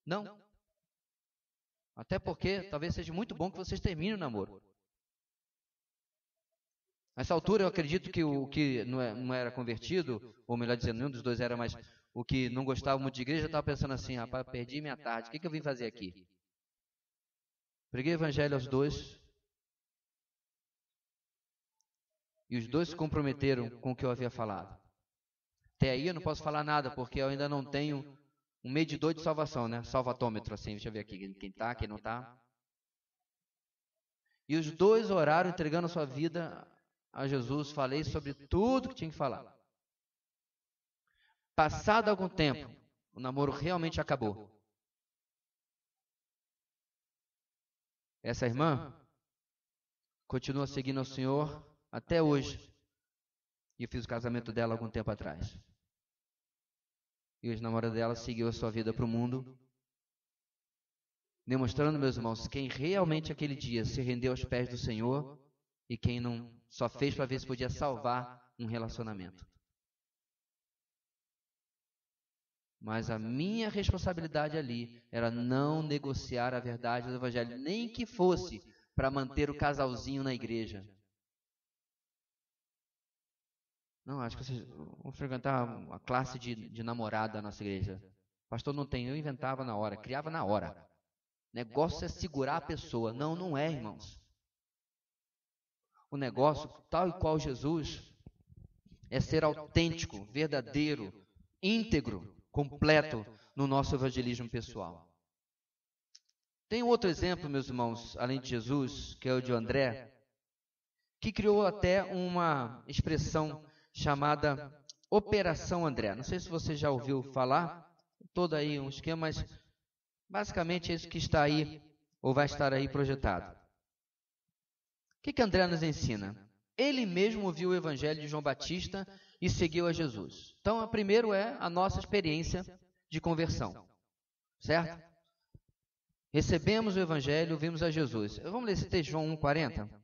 Speaker 1: Não. Até porque talvez seja muito bom que vocês terminem o namoro. Nessa altura eu acredito que o que não era convertido, ou melhor dizendo, nenhum dos dois era, mas o que não gostava muito de igreja estava pensando assim, rapaz, perdi minha tarde, o que eu vim fazer aqui? Preguei o evangelho aos 2, e os 2 se comprometeram com o que eu havia falado. Até aí eu não posso falar nada, porque eu ainda não tenho um medidor de salvação, né? Salvatômetro, assim, deixa eu ver aqui, quem está, quem não está. E os 2 oraram, entregando a sua vida a Jesus, falei sobre tudo que tinha que falar. Passado algum tempo, o namoro realmente acabou. Essa irmã continua seguindo o Senhor até hoje. E eu fiz o casamento dela algum tempo atrás. E hoje a namorada dela seguiu a sua vida para o mundo, demonstrando, meus irmãos, quem realmente aquele dia se rendeu aos pés do Senhor e quem não só fez para ver se podia salvar um relacionamento. Mas a minha responsabilidade ali era não negociar a verdade do Evangelho, nem que fosse para manter o casalzinho na igreja. Não, acho que vocês vão frequentar uma classe de namorada da nossa igreja. Pastor, não tem, eu inventava na hora, criava na hora. Negócio é segurar a pessoa. Não, não é, irmãos. O negócio, tal e qual Jesus, é ser autêntico, verdadeiro, íntegro, completo no nosso evangelismo pessoal. Tem outro exemplo, meus irmãos, além de Jesus, que é o de André, que criou até uma expressão chamada Operação André. Não sei se você já ouviu falar, todo aí um esquema, mas basicamente é isso que está aí, ou vai estar aí projetado. O que André nos ensina? Ele mesmo ouviu o evangelho de João Batista e seguiu a Jesus. Então, primeiro é a nossa experiência de conversão, certo? Recebemos o evangelho, ouvimos a Jesus. Vamos ler esse texto, João 1,40?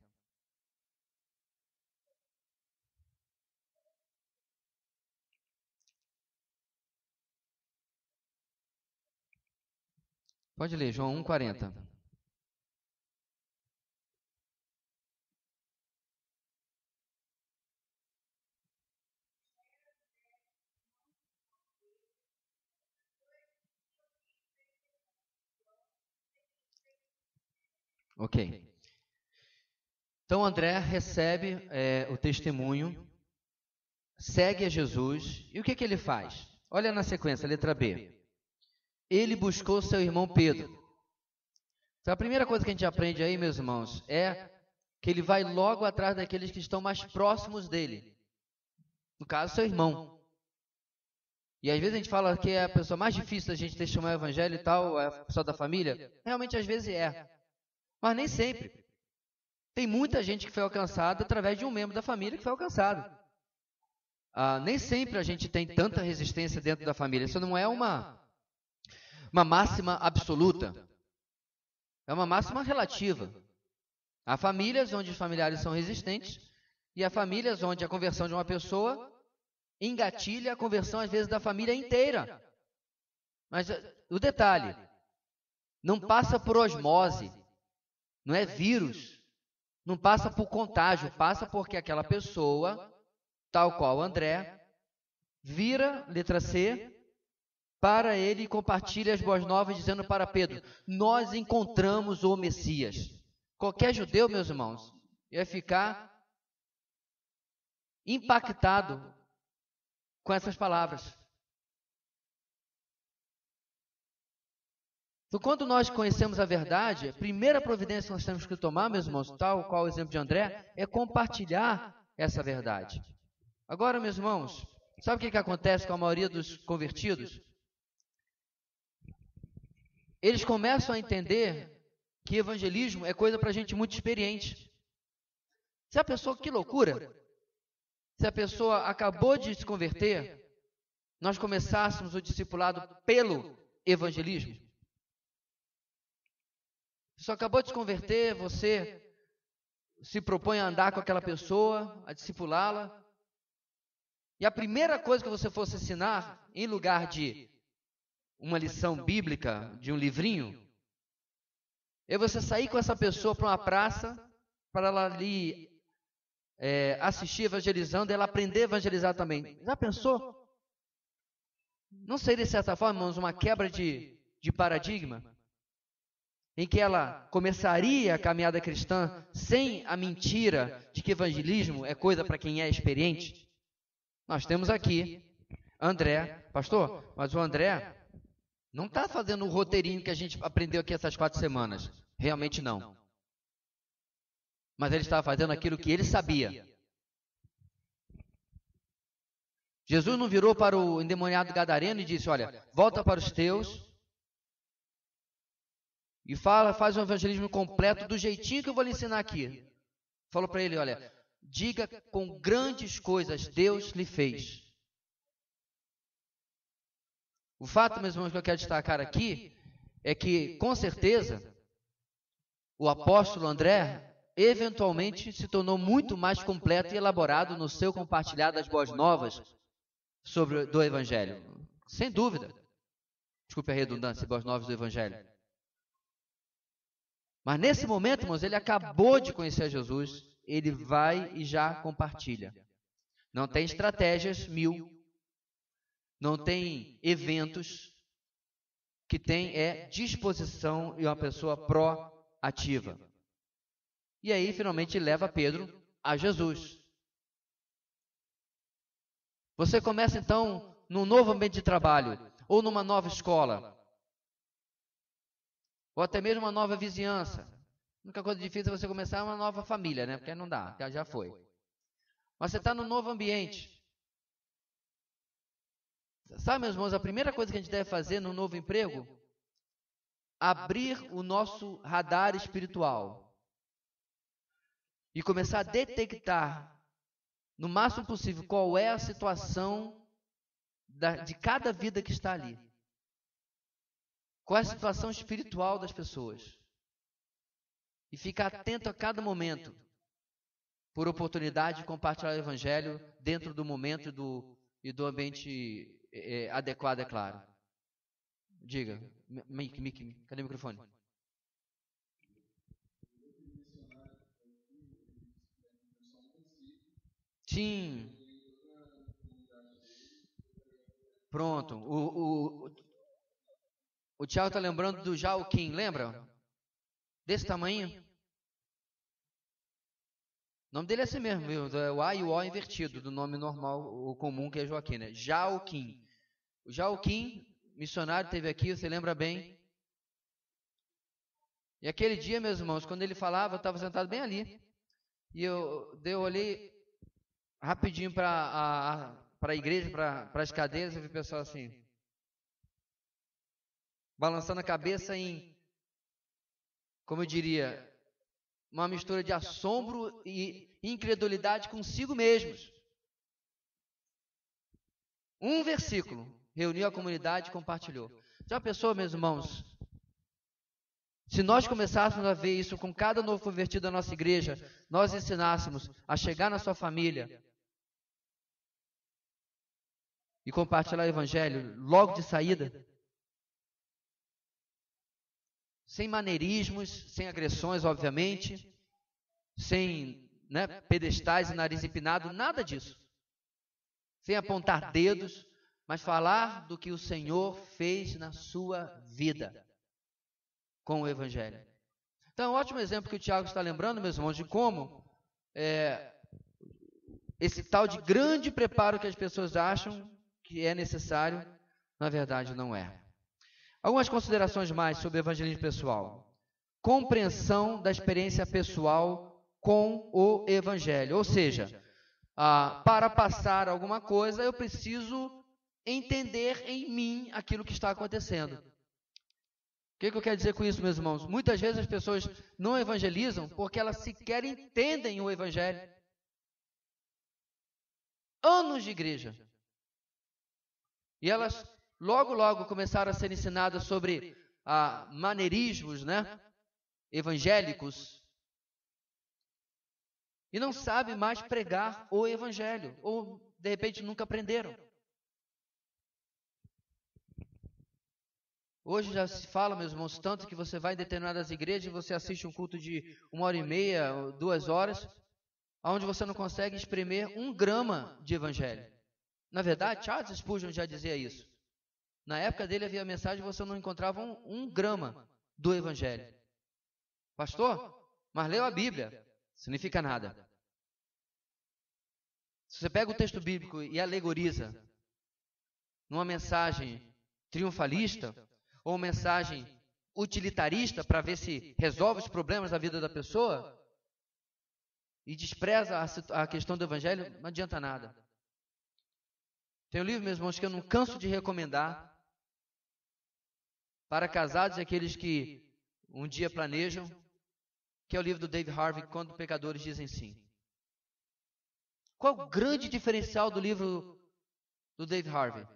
Speaker 1: Pode ler, João 1,40. Ok. Então André recebe o testemunho, segue a Jesus, e o que ele faz? Olha na sequência, letra B. Ele buscou seu irmão Pedro. Então a primeira coisa que a gente aprende aí, meus irmãos, é que ele vai logo atrás daqueles que estão mais próximos dele. No caso, seu irmão. E às vezes a gente fala que é a pessoa mais difícil da gente testemunhar o evangelho e tal, é a pessoa da família. Realmente às vezes é. Mas nem sempre. Tem muita gente que foi alcançada através de um membro da família que foi alcançado. Nem sempre a gente tem tanta resistência dentro da família. Isso não é uma máxima absoluta. É uma máxima relativa. Há famílias onde os familiares são resistentes e há famílias onde a conversão de uma pessoa engatilha a conversão, às vezes, da família inteira. Mas o detalhe, não passa por osmose, não é vírus, não passa por contágio, passa porque aquela pessoa, tal qual André, vira, letra C, para ele e compartilha as boas novas, dizendo para Pedro, nós encontramos o Messias. Qualquer judeu, meus irmãos, ia ficar impactado com essas palavras. Então, quando nós conhecemos a verdade, a primeira providência que nós temos que tomar, meus irmãos, tal qual o exemplo de André, é compartilhar essa verdade. Agora, meus irmãos, sabe o que acontece com a maioria dos convertidos? Eles começam a entender que evangelismo é coisa para gente muito experiente. Se a pessoa, que loucura! Se a pessoa acabou de se converter, nós começássemos o discipulado pelo evangelismo. A pessoa acabou de se converter, você se propõe a andar com aquela pessoa, a discipulá-la, e a primeira coisa que você fosse ensinar, em lugar de uma lição bíblica, de um livrinho, é você sair com essa pessoa para uma praça, para ela ali assistir evangelizando, ela aprender a evangelizar também. Já pensou? Não seria, de certa forma, irmãos, uma quebra de paradigma? Em que ela começaria a caminhada cristã sem a mentira de que evangelismo é coisa para quem é experiente? Nós temos aqui André, pastor, mas o André não está fazendo o roteirinho que a gente aprendeu aqui essas 4 semanas. Realmente não. Mas ele estava fazendo aquilo que ele sabia. Jesus não virou para o endemoniado gadareno e disse, olha, volta para os teus e faz um evangelismo completo do jeitinho que eu vou lhe ensinar aqui. Falou para ele, olha, diga com grandes coisas Deus lhe fez. O fato, meus irmãos, que eu quero destacar aqui é que, com certeza, o apóstolo André eventualmente se tornou muito mais completo e elaborado no seu compartilhar das boas novas do Evangelho. Sem dúvida. Desculpe a redundância, boas novas do Evangelho. Mas nesse momento, irmãos, ele acabou de conhecer Jesus, ele vai e já compartilha. Não tem estratégias 1000, não tem eventos, que tem disposição e uma pessoa proativa. E aí, finalmente, leva Pedro a Jesus. Você começa, então, num novo ambiente de trabalho, ou numa nova escola, ou até mesmo uma nova vizinhança. A única coisa difícil é você começar uma nova família, né? Porque não dá, porque já foi. Mas você está num novo ambiente. Sabe, meus irmãos, a primeira coisa que a gente deve fazer no novo emprego? Abrir o nosso radar espiritual. E começar a detectar, no máximo possível, qual é a situação de cada vida que está ali. Qual é a situação espiritual das pessoas. E ficar atento a cada momento, por oportunidade de compartilhar o Evangelho dentro do momento e do ambiente adequado, é claro. Diga. Cadê o microfone? Sim. Pronto. O Thiago está lembrando do Joaquim, lembra? Desse tamanho. O nome dele é assim mesmo, é o A e o O invertido, do nome normal, o comum, que é Joaquim, né? Joaquim. O Joaquim, missionário, esteve aqui, você lembra bem. E aquele dia, meus irmãos, quando ele falava, eu estava sentado bem ali. E eu olhei rapidinho para a igreja, para as cadeiras, eu vi o pessoal assim, balançando a cabeça em, como eu diria, uma mistura de assombro e incredulidade consigo mesmos. Um versículo reuniu a comunidade e compartilhou. Já pensou, meus irmãos? Se nós começássemos a ver isso com cada novo convertido da nossa igreja, nós ensinássemos a chegar na sua família e compartilhar o evangelho logo de saída, sem maneirismos, sem agressões, obviamente, sem pedestais e nariz empinado, nada disso. Sem apontar dedos, mas falar do que o Senhor fez na sua vida com o evangelho. Então, um ótimo exemplo que o Tiago está lembrando, meus irmãos, de como esse tal de grande preparo que as pessoas acham que é necessário, na verdade não é. Algumas considerações mais sobre o evangelismo pessoal. Compreensão da experiência pessoal com o evangelho. Ou seja, para passar alguma coisa, eu preciso entender em mim aquilo que está acontecendo. O que eu quero dizer com isso, meus irmãos? Muitas vezes as pessoas não evangelizam porque elas sequer entendem o evangelho. Anos de igreja. E elas logo começaram a ser ensinadas sobre maneirismos, evangélicos. E não sabem mais pregar o evangelho. Ou, de repente, nunca aprenderam. Hoje já se fala, meus irmãos, tanto que você vai em determinadas igrejas e você assiste um culto de 1h30, 2 horas, onde você não consegue espremer 1 grama de evangelho. Na verdade, Charles Spurgeon já dizia isso. Na época dele havia mensagem e você não encontrava 1 grama do evangelho. Pastor, mas leu a Bíblia. Significa nada. Se você pega o texto bíblico e alegoriza numa mensagem triunfalista, ou mensagem utilitarista para ver se resolve os problemas da vida da pessoa e despreza a questão do evangelho, não adianta nada. Tem um livro, meus irmãos, que eu não canso de recomendar para casados e aqueles que um dia planejam, que é o livro do Dave Harvey, Quando Pecadores Dizem Sim. Qual o grande diferencial do livro do Dave Harvey?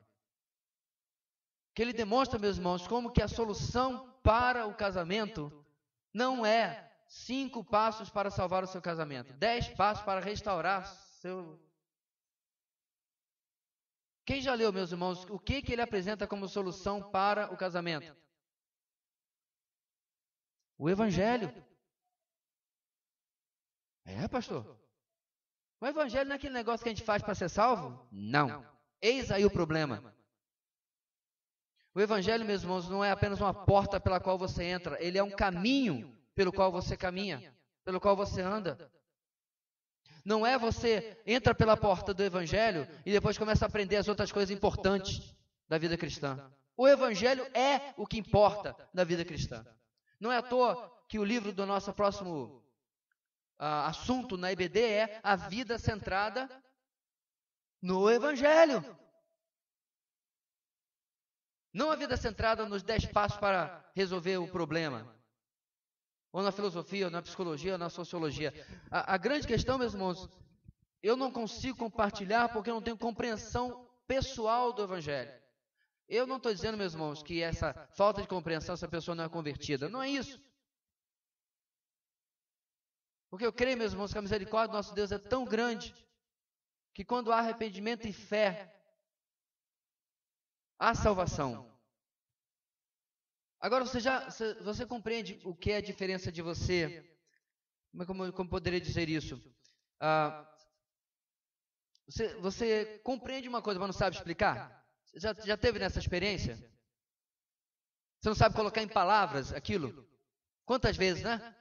Speaker 1: Que ele demonstra, meus irmãos, como que a solução para o casamento não é 5 passos para salvar o seu casamento, 10 passos para restaurar seu... Quem já leu, meus irmãos, o que ele apresenta como solução para o casamento? O evangelho. Pastor. O evangelho não é aquele negócio que a gente faz para ser salvo? Não. Eis aí o problema. O evangelho, meus irmãos, não é apenas uma porta pela qual você entra, ele é um caminho pelo qual você caminha, pelo qual você anda. Não é você entra pela porta do evangelho e depois começa a aprender as outras coisas importantes da vida cristã. O evangelho é o que importa na vida cristã. Não é à toa que o livro do nosso próximo assunto na IBD é a vida centrada no evangelho. Não a vida centrada nos 10 passos para resolver o problema. Ou na filosofia, ou na psicologia, ou na sociologia. A grande questão, meus irmãos, eu não consigo compartilhar porque eu não tenho compreensão pessoal do evangelho. Eu não estou dizendo, meus irmãos, que essa falta de compreensão, essa pessoa não é convertida. Não é isso. Porque eu creio, meus irmãos, que a misericórdia do nosso Deus é tão grande que quando há arrependimento e fé, há salvação. Agora você compreende o que é a diferença de você? Como poderia dizer isso? Você compreende uma coisa, mas não sabe explicar? Já teve nessa experiência? Você não sabe colocar em palavras aquilo? Quantas vezes, né?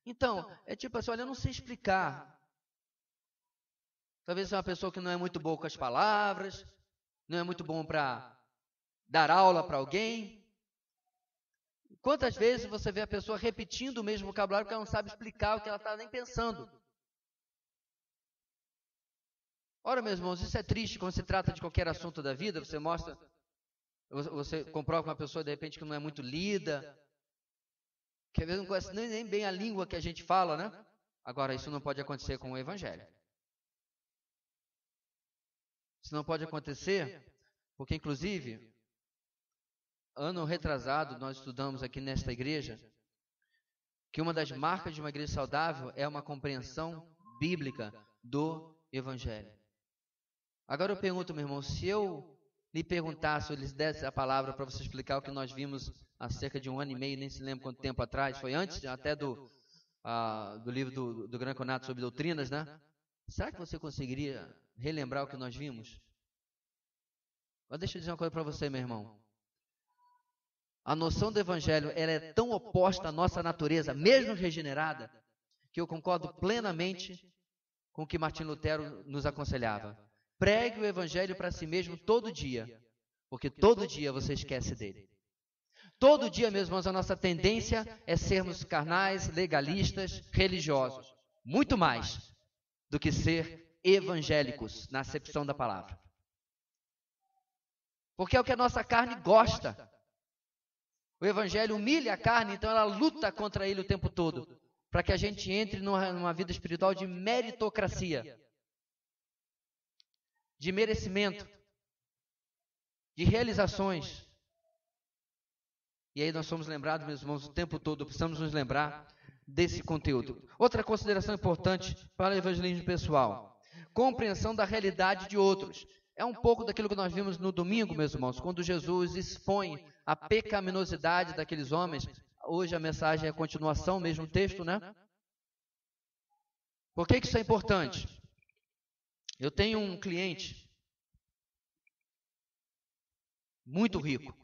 Speaker 1: Então, é tipo assim, olha, eu não sei explicar. Talvez você é uma pessoa que não é muito boa com as palavras, não é muito bom para dar aula para alguém. Quantas vezes você vê a pessoa repetindo o mesmo vocabulário porque ela não sabe explicar o que ela está nem pensando? Ora, meus irmãos, isso é triste quando se trata de qualquer assunto da vida. Você comprova com uma pessoa de repente que não é muito lida, que às vezes não conhece nem bem a língua que a gente fala, né? Agora, isso não pode acontecer com o Evangelho. Isso não pode acontecer porque, inclusive, ano retrasado, nós estudamos aqui nesta igreja que uma das marcas de uma igreja saudável é uma compreensão bíblica do Evangelho. Agora eu pergunto, meu irmão, se eu lhe perguntasse, ou lhes desse a palavra para você explicar o que nós vimos há cerca de 1 ano e meio, nem se lembra quanto tempo atrás, foi antes até do livro do Gran Conato sobre doutrinas, né? Será que você conseguiria relembrar o que nós vimos? Mas deixa eu dizer uma coisa para você, meu irmão. A noção do Evangelho ela é tão oposta à nossa natureza, mesmo regenerada, que eu concordo plenamente com o que Martim Lutero nos aconselhava. Pregue o Evangelho para si mesmo todo dia, porque todo dia você esquece dele. Todo dia, meus irmãos, a nossa tendência é sermos carnais, legalistas, religiosos. Muito mais do que ser evangélicos, na acepção da palavra. Porque é o que a nossa carne gosta. O Evangelho humilha a carne, então ela luta contra ele o tempo todo, para que a gente entre numa vida espiritual de meritocracia, de merecimento, de realizações. E aí nós somos lembrados, meus irmãos, o tempo todo, precisamos nos lembrar desse conteúdo. Outra consideração importante para o evangelismo pessoal: compreensão da realidade de outros. É um pouco daquilo que nós vimos no domingo, meus irmãos, quando Jesus expõe a pecaminosidade daqueles homens. Hoje a mensagem é a continuação, mesmo texto, né? Por que isso é importante? Eu tenho um cliente muito rico,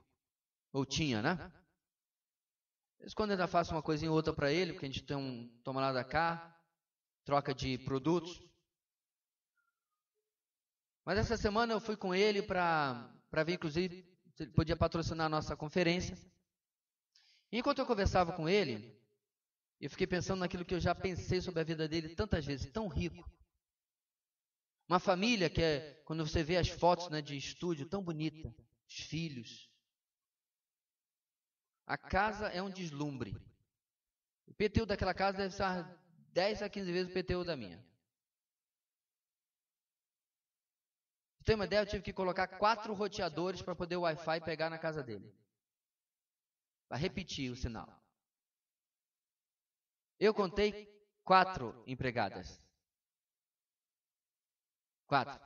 Speaker 1: ou tinha, né? Às vezes quando eu ainda faço uma coisinha ou outra para ele, porque a gente tem toma lá da cá, troca de produtos. Mas essa semana eu fui com ele para ver, inclusive, se ele podia patrocinar a nossa conferência. E enquanto eu conversava com ele, eu fiquei pensando naquilo que eu já pensei sobre a vida dele tantas vezes, tão rico. Uma família que é, quando você vê as fotos, né, de estúdio, tão bonita, os filhos. A casa é um deslumbre. O IPTU daquela casa deve ser 10 a 15 vezes o IPTU da minha. Pra ter uma ideia, eu tive que colocar 4 roteadores para poder o Wi-Fi pegar na casa dele. Para repetir o sinal. Eu contei 4 empregadas. 4.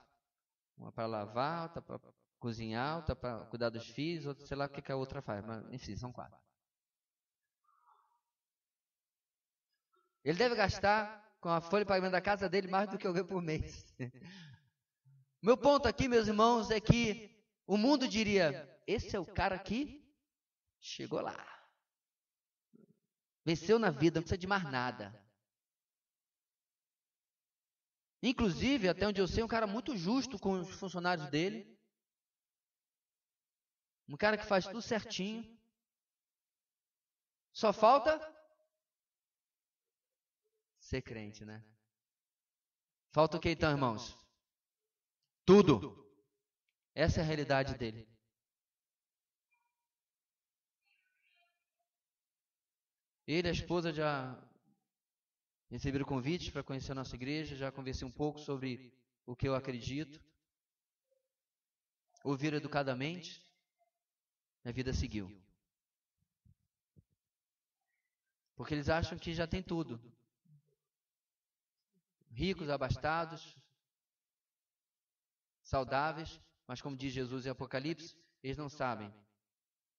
Speaker 1: Uma para lavar, outra para cozinhar, outra para cuidar dos filhos, outra sei lá o que a outra faz. Mas, enfim, são 4. Ele deve gastar com a folha de pagamento da casa dele mais do que eu ganho por mês. Meu ponto aqui, meus irmãos, é que o mundo diria: esse é o cara que chegou lá. Venceu na vida, não precisa de mais nada. Inclusive, até onde eu sei, um cara muito justo com os funcionários dele. Um cara que faz tudo certinho. Só falta ser crente, né? Falta o que então, irmãos? Tudo. Essa é a realidade dele. Ele e a esposa já receberam convites para conhecer a nossa igreja, já conversei um pouco sobre o que eu acredito. Ouviram educadamente, a vida seguiu. Porque eles acham que já tem tudo. Ricos, abastados, saudáveis, mas como diz Jesus em Apocalipse, eles não sabem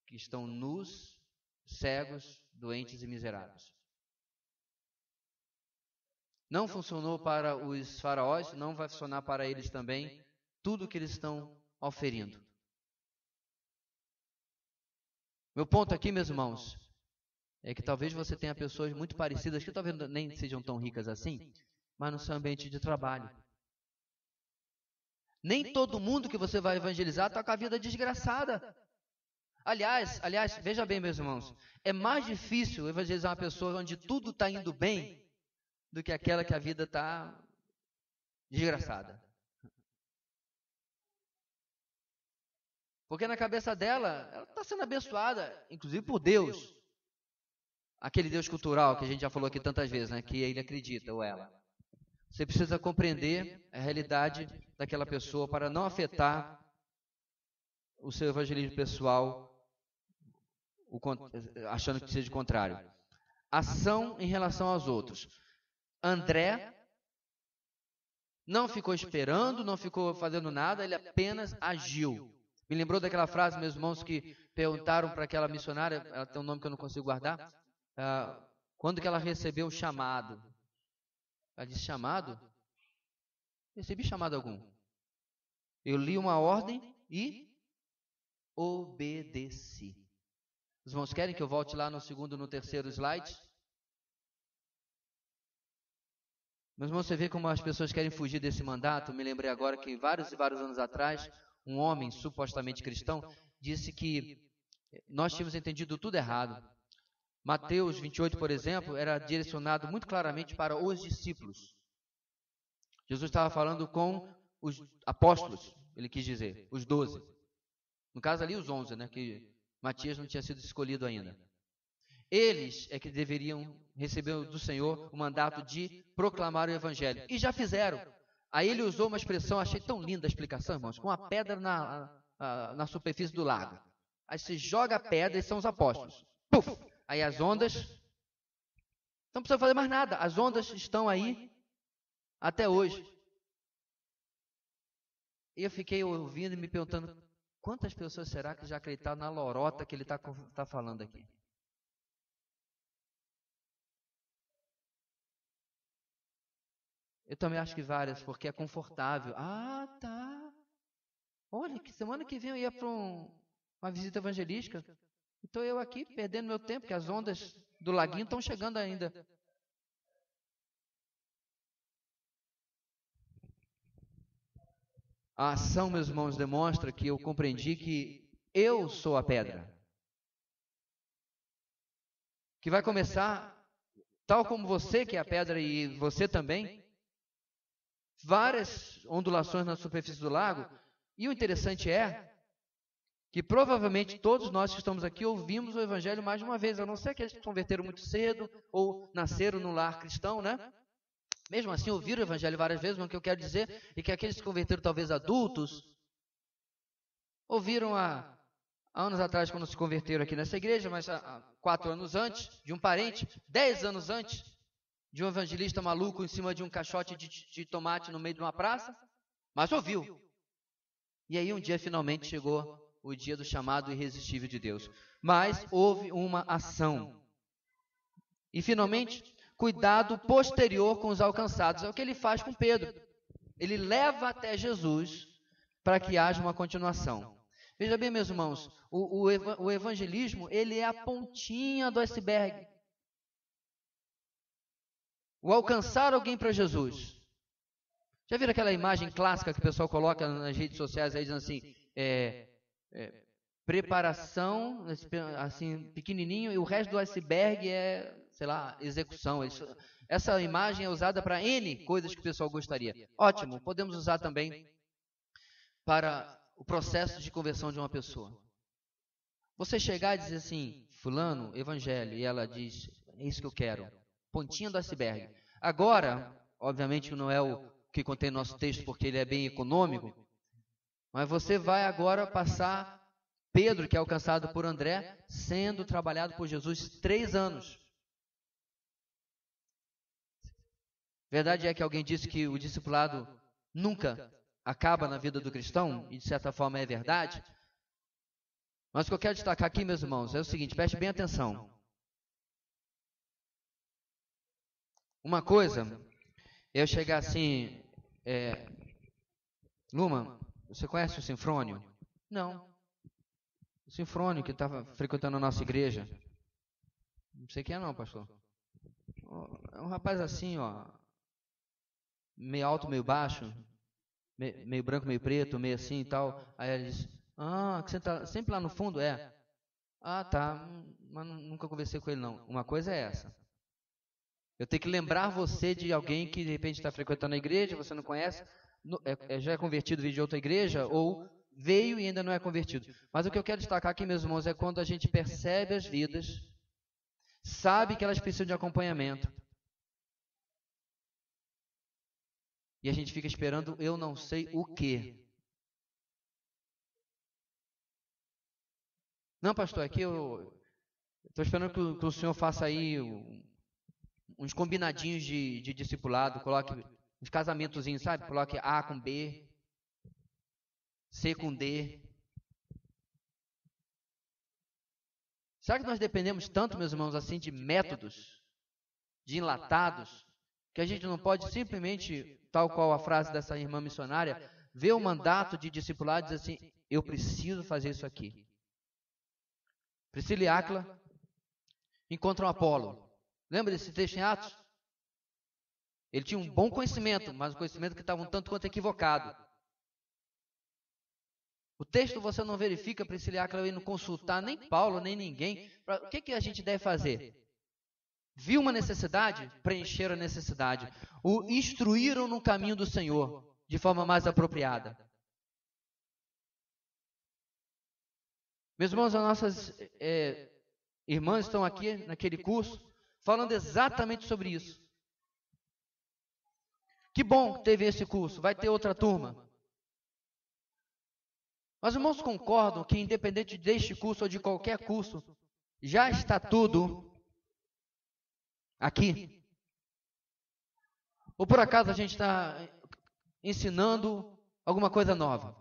Speaker 1: que estão nus cegos, doentes e miseráveis. Não funcionou para os faraós, não vai funcionar para eles também, tudo que eles estão oferindo. Meu ponto aqui, meus irmãos, é que talvez você tenha pessoas muito parecidas, que talvez nem sejam tão ricas assim, mas no seu ambiente de trabalho. Nem todo mundo que você vai evangelizar está com a vida desgraçada. Aliás, veja bem, meus irmãos, é mais difícil evangelizar uma pessoa onde tudo está indo bem do que aquela que a vida está desgraçada. Porque na cabeça dela, ela está sendo abençoada, inclusive por Deus. Aquele Deus cultural que a gente já falou aqui tantas vezes, né? Que ele acredita, ou ela. Você precisa compreender a realidade daquela pessoa para não afetar o seu evangelismo pessoal, achando que seja o contrário. Ação em relação aos outros. André não ficou esperando, não ficou fazendo nada, ele apenas agiu. Me lembrou daquela frase, meus irmãos, que perguntaram para aquela missionária, ela tem um nome que eu não consigo guardar, quando que ela recebeu o chamado. Ela disse, chamado? Recebi chamado algum. Eu li uma ordem e obedeci. Os irmãos querem que eu volte lá no segundo e no terceiro slide? Meus irmãos, você vê como as pessoas querem fugir desse mandato? Me lembrei agora que vários e vários anos atrás, um homem supostamente cristão disse que nós tínhamos entendido tudo errado. Mateus 28, por exemplo, era direcionado muito claramente para os discípulos. Jesus estava falando com os apóstolos, ele quis dizer, os 12. No caso ali, os 11, né, que Matias não tinha sido escolhido ainda. Eles é que deveriam receber do Senhor o mandato de proclamar o Evangelho. E já fizeram. Aí ele usou uma expressão, achei tão linda a explicação, irmãos, com uma pedra na superfície do lago. Aí se joga a pedra e são os apóstolos. Puf! Aí as ondas, não precisa fazer mais nada, as ondas estão aí até hoje. E eu fiquei ouvindo e me perguntando, quantas pessoas será que já acreditaram na lorota que ele está falando aqui? Eu também acho que várias, porque é confortável. Ah, tá. Olha, que semana que vem eu ia para uma visita evangelística. Estou eu aqui perdendo meu tempo, porque as ondas do laguinho estão chegando ainda. A ação, meus irmãos, demonstra que eu compreendi que eu sou a pedra. Que vai começar, tal como você que é a pedra e você também, várias ondulações na superfície do lago. E o interessante é que provavelmente todos nós que estamos aqui ouvimos o Evangelho mais de uma vez, a não ser aqueles que se converteram muito cedo ou nasceram no lar cristão, né? Mesmo assim, ouviram o Evangelho várias vezes, mas o que eu quero dizer é que aqueles que se converteram talvez adultos, ouviram há anos atrás quando se converteram aqui nessa igreja, mas há 4 anos antes, de um parente, 10 anos antes, de um evangelista maluco em cima de um caixote de tomate no meio de uma praça, mas ouviu. E aí um dia finalmente chegou o dia do chamado irresistível de Deus. Mas houve uma ação. E finalmente, cuidado posterior com os alcançados. É o que ele faz com Pedro. Ele leva até Jesus para que haja uma continuação. Veja bem, meus irmãos, o evangelismo, ele é a pontinha do iceberg. O alcançar alguém para Jesus. Já viram aquela imagem clássica que o pessoal coloca nas redes sociais aí, dizendo assim, preparação, assim, pequenininho, e o resto do iceberg é, sei lá, execução. Essa imagem é usada para N coisas que o pessoal gostaria. Ótimo, podemos usar também para o processo de conversão de uma pessoa. Você chegar e dizer assim, fulano, evangelho, e ela diz, é isso que eu quero. Pontinha do iceberg. Agora, obviamente não é o que contém no nosso texto, porque ele é bem econômico, mas você vai agora passar Pedro, que é alcançado por André, sendo trabalhado por Jesus 3 anos. Verdade é que alguém disse que o discipulado nunca acaba na vida do cristão, e de certa forma é verdade, Mas o que eu quero destacar aqui, meus irmãos, é o seguinte, preste bem atenção. Uma coisa é eu chegar assim, Luma, você conhece o Sinfrônio? Não. O Sinfrônio que estava frequentando a nossa igreja. Não sei quem é não, pastor. É um rapaz assim, ó, meio alto, meio baixo, meio branco, meio preto, meio assim e tal. Aí ele diz, que você tá sempre lá no fundo? É. Ah, tá, mas nunca conversei com ele não. Uma coisa é essa. Eu tenho que lembrar você de alguém que de repente está frequentando a igreja, você não conhece, já é convertido, veio de outra igreja, ou veio e ainda não é convertido. Mas o que eu quero destacar aqui, meus irmãos, é quando a gente percebe as vidas, sabe que elas precisam de acompanhamento, e a gente fica esperando eu não sei o quê. Não, pastor, aqui eu estou esperando que o senhor faça aí uns combinadinhos de discipulado, coloque uns casamentozinhos, sabe? Coloque A com B, C com D. Será que nós dependemos tanto, meus irmãos, assim, de métodos, de enlatados, que a gente não pode simplesmente, tal qual a frase dessa irmã missionária, ver o mandato de discipulado e dizer assim, eu preciso fazer isso aqui. Priscila e Áquila encontram Apolo. Lembra desse texto em Atos? Ele tinha um bom conhecimento, mas um conhecimento que estava um tanto quanto equivocado. O texto você não verifica Priscila e Áquila indo consultar nem Paulo, nem ninguém. O que a gente deve fazer? Viu uma necessidade? Preencheram a necessidade. O instruíram no caminho do Senhor, de forma mais apropriada. Meus irmãos, as nossas irmãs estão aqui naquele curso, falando exatamente sobre isso. Que bom que teve esse curso, vai ter outra turma. Mas irmãos concordam que independente deste curso ou de qualquer curso, já está tudo aqui? Ou por acaso a gente está ensinando alguma coisa nova?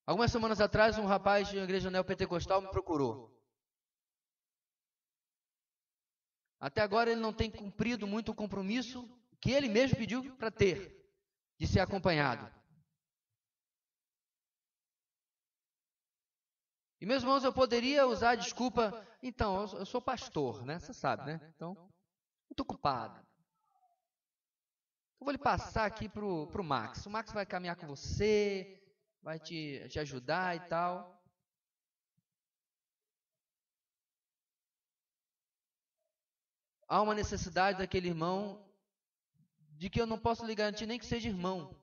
Speaker 1: Algumas semanas atrás, um rapaz de uma igreja neopentecostal me procurou. Até agora ele não tem cumprido muito o compromisso que ele mesmo pediu para ter, de ser acompanhado. E meus irmãos, eu poderia usar a desculpa, então, eu sou pastor, né? Você sabe, né? Então, eu estou ocupado. Eu vou lhe passar aqui para o Max. O Max vai caminhar com você, vai te ajudar e tal. Há uma necessidade daquele irmão de que eu não posso lhe garantir nem que seja irmão.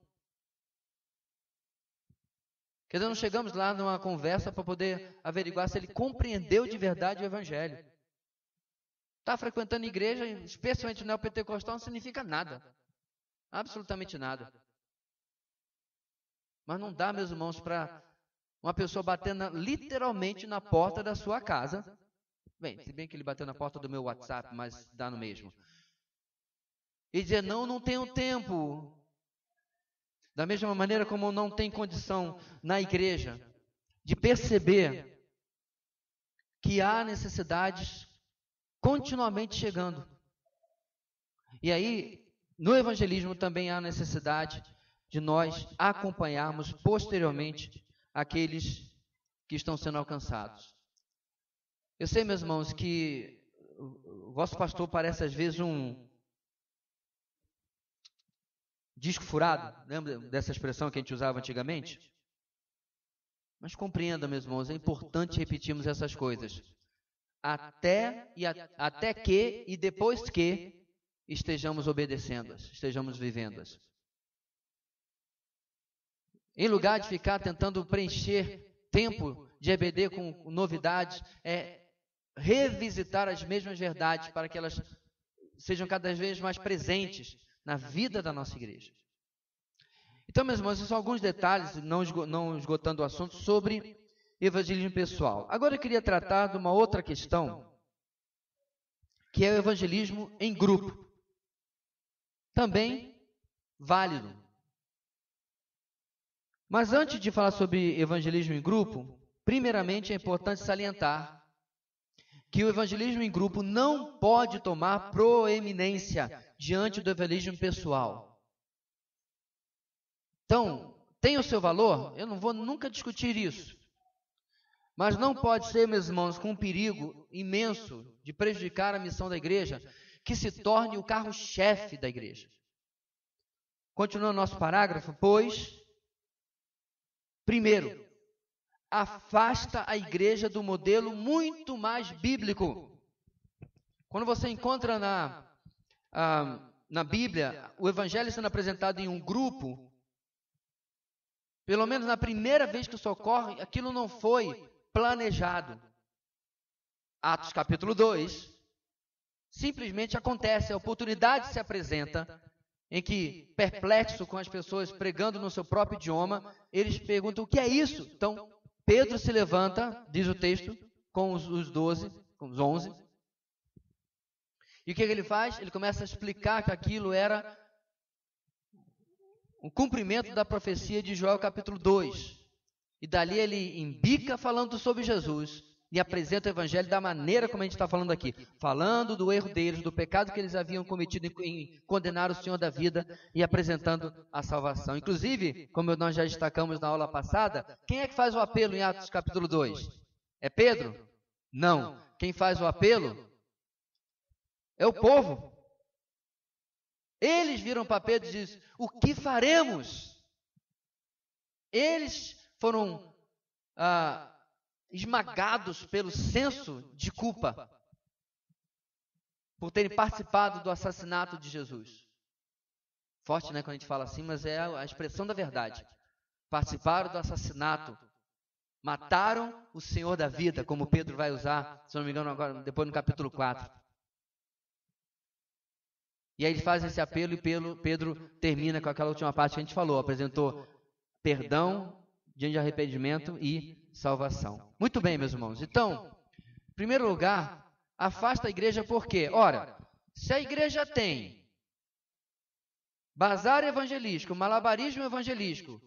Speaker 1: Quer dizer, não chegamos lá numa conversa para poder averiguar se ele compreendeu de verdade o Evangelho. Está frequentando igreja, especialmente no neopentecostal, não significa nada. Absolutamente nada. Mas não dá, meus irmãos, para uma pessoa bater literalmente na porta da sua casa. Bem, se bem que ele bateu na porta do meu WhatsApp, mas dá no mesmo. E dizer, não tenho tempo. Da mesma maneira como não tem condição na igreja de perceber que há necessidades continuamente chegando. E aí, no evangelismo também há necessidade de nós acompanharmos posteriormente aqueles que estão sendo alcançados. Eu sei, meus irmãos, que o vosso pastor parece às vezes um disco furado, lembra dessa expressão que a gente usava antigamente? Mas compreenda, meus irmãos, é importante repetirmos essas coisas. Até que e depois que estejamos obedecendo-as, estejamos vivendo-as. Em lugar de ficar tentando preencher tempo de EBD com novidades, revisitar as mesmas verdades para que elas sejam cada vez mais presentes na vida da nossa igreja. Então, meus irmãos, esses são alguns detalhes, não esgotando o assunto, sobre evangelismo pessoal. Agora eu queria tratar de uma outra questão, que é o evangelismo em grupo. Também válido. Mas antes de falar sobre evangelismo em grupo, primeiramente é importante salientar que o evangelismo em grupo não pode tomar proeminência diante do evangelismo pessoal. Então, tem o seu valor? Eu não vou nunca discutir isso. Mas não pode ser, meus irmãos, com um perigo imenso de prejudicar a missão da igreja, que se torne o carro-chefe da igreja. Continuando nosso parágrafo, pois, primeiro, afasta a igreja do modelo muito mais bíblico. Quando você encontra na Bíblia o evangelho sendo apresentado em um grupo, pelo menos na primeira vez que isso ocorre, aquilo não foi planejado. Atos capítulo 2, simplesmente acontece, a oportunidade se apresenta, em que, perplexo com as pessoas pregando no seu próprio idioma, eles perguntam: o que é isso? Então, Pedro se levanta, diz o texto, com os 12, com os 11, e o que ele faz? Ele começa a explicar que aquilo era o cumprimento da profecia de Joel capítulo 2. E dali ele embica falando sobre Jesus e apresenta o evangelho da maneira como a gente está falando aqui, falando do erro deles, do pecado que eles haviam cometido em condenar o Senhor da vida e apresentando a salvação. Inclusive, como nós já destacamos na aula passada, quem é que faz o apelo em Atos capítulo 2? É Pedro? Não. Quem faz o apelo é o povo. Eles viram para Pedro e dizem: o que faremos? Eles foram esmagados pelo senso de culpa por terem participado do assassinato de Jesus. Forte, né, quando a gente fala assim, mas é a expressão da verdade. Participaram do assassinato, mataram o Senhor da vida, como Pedro vai usar, se não me engano, agora, depois no capítulo 4. E aí eles fazem esse apelo e Pedro termina com aquela última parte que a gente falou, apresentou perdão diante de arrependimento e salvação. Muito bem, meus irmãos. Então, em primeiro lugar, afasta a igreja por quê? Ora, se a igreja tem bazar evangelístico, malabarismo evangelístico,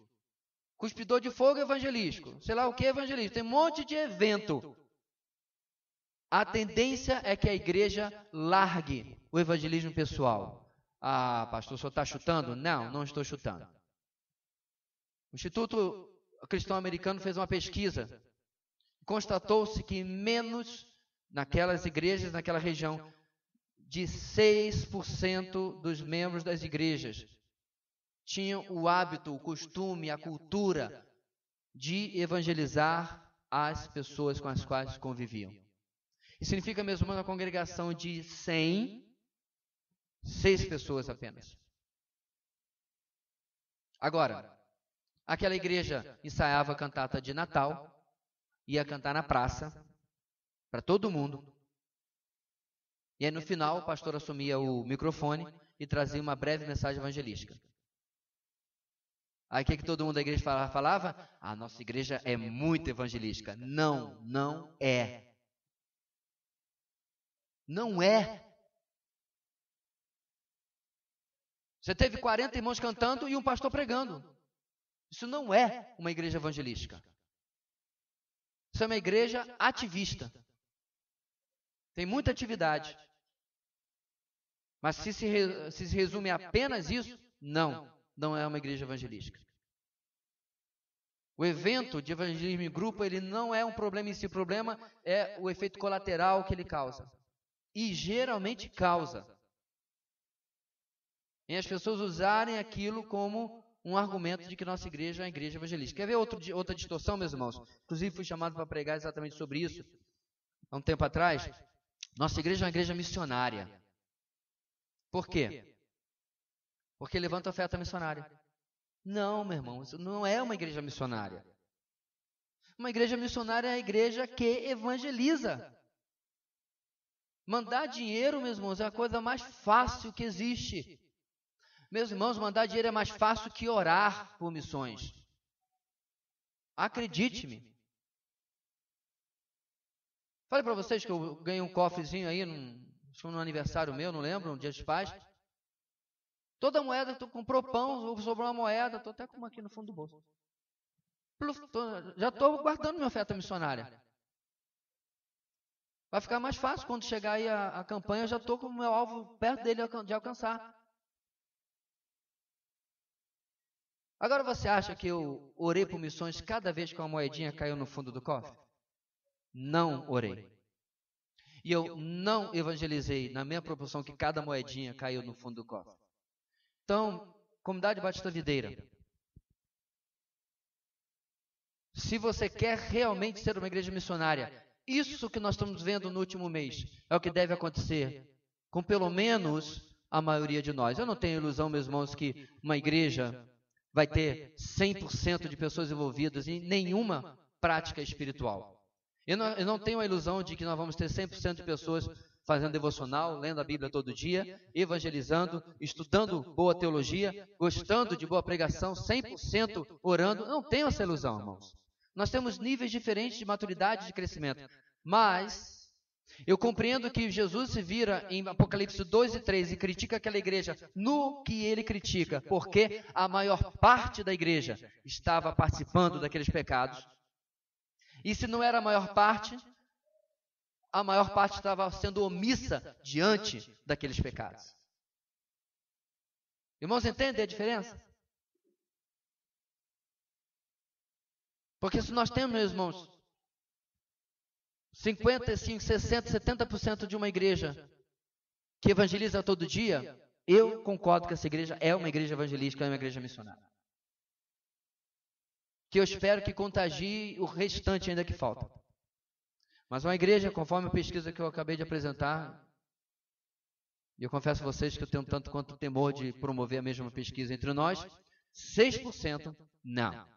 Speaker 1: cuspidor de fogo evangelístico, sei lá o que evangelístico, tem um monte de evento. A tendência é que a igreja largue o evangelismo pessoal. Ah, pastor, o senhor está chutando? Não, não estou chutando. O Instituto Cristão Americano fez uma pesquisa. Constatou-se que menos naquelas igrejas, naquela região, de 6% dos membros das igrejas tinham o hábito, o costume, a cultura de evangelizar as pessoas com as quais conviviam. Isso significa, mesmo uma congregação de 100, 6 pessoas apenas. Agora, aquela igreja ensaiava a cantata de Natal, ia cantar na praça, para todo mundo. E aí no final o pastor assumia o microfone e trazia uma breve mensagem evangelística. Aí o que todo mundo da igreja falava? A nossa igreja é muito evangelística. Não, não é. Não é. Você teve 40 irmãos cantando e um pastor pregando. Isso não é uma igreja evangelística. Isso é uma igreja ativista. Tem muita atividade. Mas se resume a apenas isso, não é uma igreja evangelística. O evento de evangelismo em grupo, ele não é um problema em si, o problema é o efeito colateral que ele causa. E geralmente causa. Em as pessoas usarem aquilo como um argumento de que nossa igreja é uma igreja evangelística. Quer ver outra distorção, meus irmãos? Inclusive fui chamado para pregar exatamente sobre isso há um tempo atrás. Nossa igreja é uma igreja missionária. Por quê? Porque levanta oferta missionária. Não, meu irmão, isso não é uma igreja missionária. Uma igreja missionária é a igreja que evangeliza. Mandar dinheiro, meus irmãos, é a coisa mais fácil que existe. Meus irmãos, mandar dinheiro é mais fácil que orar por missões. Acredite-me. Falei para vocês que eu ganhei um cofrezinho aí, no aniversário meu, não lembro, no Dia dos Pais. Toda moeda, tu comprou pão, sobrou uma moeda, estou até com uma aqui no fundo do bolso. Já estou guardando minha oferta missionária. Vai ficar mais fácil quando chegar aí a campanha, eu já estou com o meu alvo perto dele de alcançar. Agora você acha que eu orei por missões cada vez que uma moedinha caiu no fundo do cofre? Não orei. E eu não evangelizei na mesma proporção que cada moedinha caiu no fundo do cofre. Então, Comunidade Batista Videira, se você quer realmente ser uma igreja missionária, isso que nós estamos vendo no último mês é o que deve acontecer com pelo menos a maioria de nós. Eu não tenho ilusão, meus irmãos, que uma igreja vai ter 100% de pessoas envolvidas em nenhuma prática espiritual. Eu não tenho a ilusão de que nós vamos ter 100% de pessoas fazendo devocional, lendo a Bíblia todo dia, evangelizando, estudando boa teologia, gostando de boa pregação, 100% orando. Não tenho essa ilusão, irmãos. Nós temos níveis diferentes de maturidade e de crescimento. Mas eu compreendo que Jesus se vira em Apocalipse 2 e 3 e critica aquela igreja no que ele critica, porque a maior parte da igreja estava participando daqueles pecados. E se não era a maior parte estava sendo omissa diante daqueles pecados. Irmãos, entendem a diferença? Porque se nós temos, meus irmãos, 55, 60, 70% de uma igreja que evangeliza todo dia, eu concordo que essa igreja é uma igreja evangelística, é uma igreja missionária. Que eu espero que contagie o restante ainda que falta. Mas uma igreja, conforme a pesquisa que eu acabei de apresentar, e eu confesso a vocês que eu tenho tanto quanto temor de promover a mesma pesquisa entre nós, 6% não.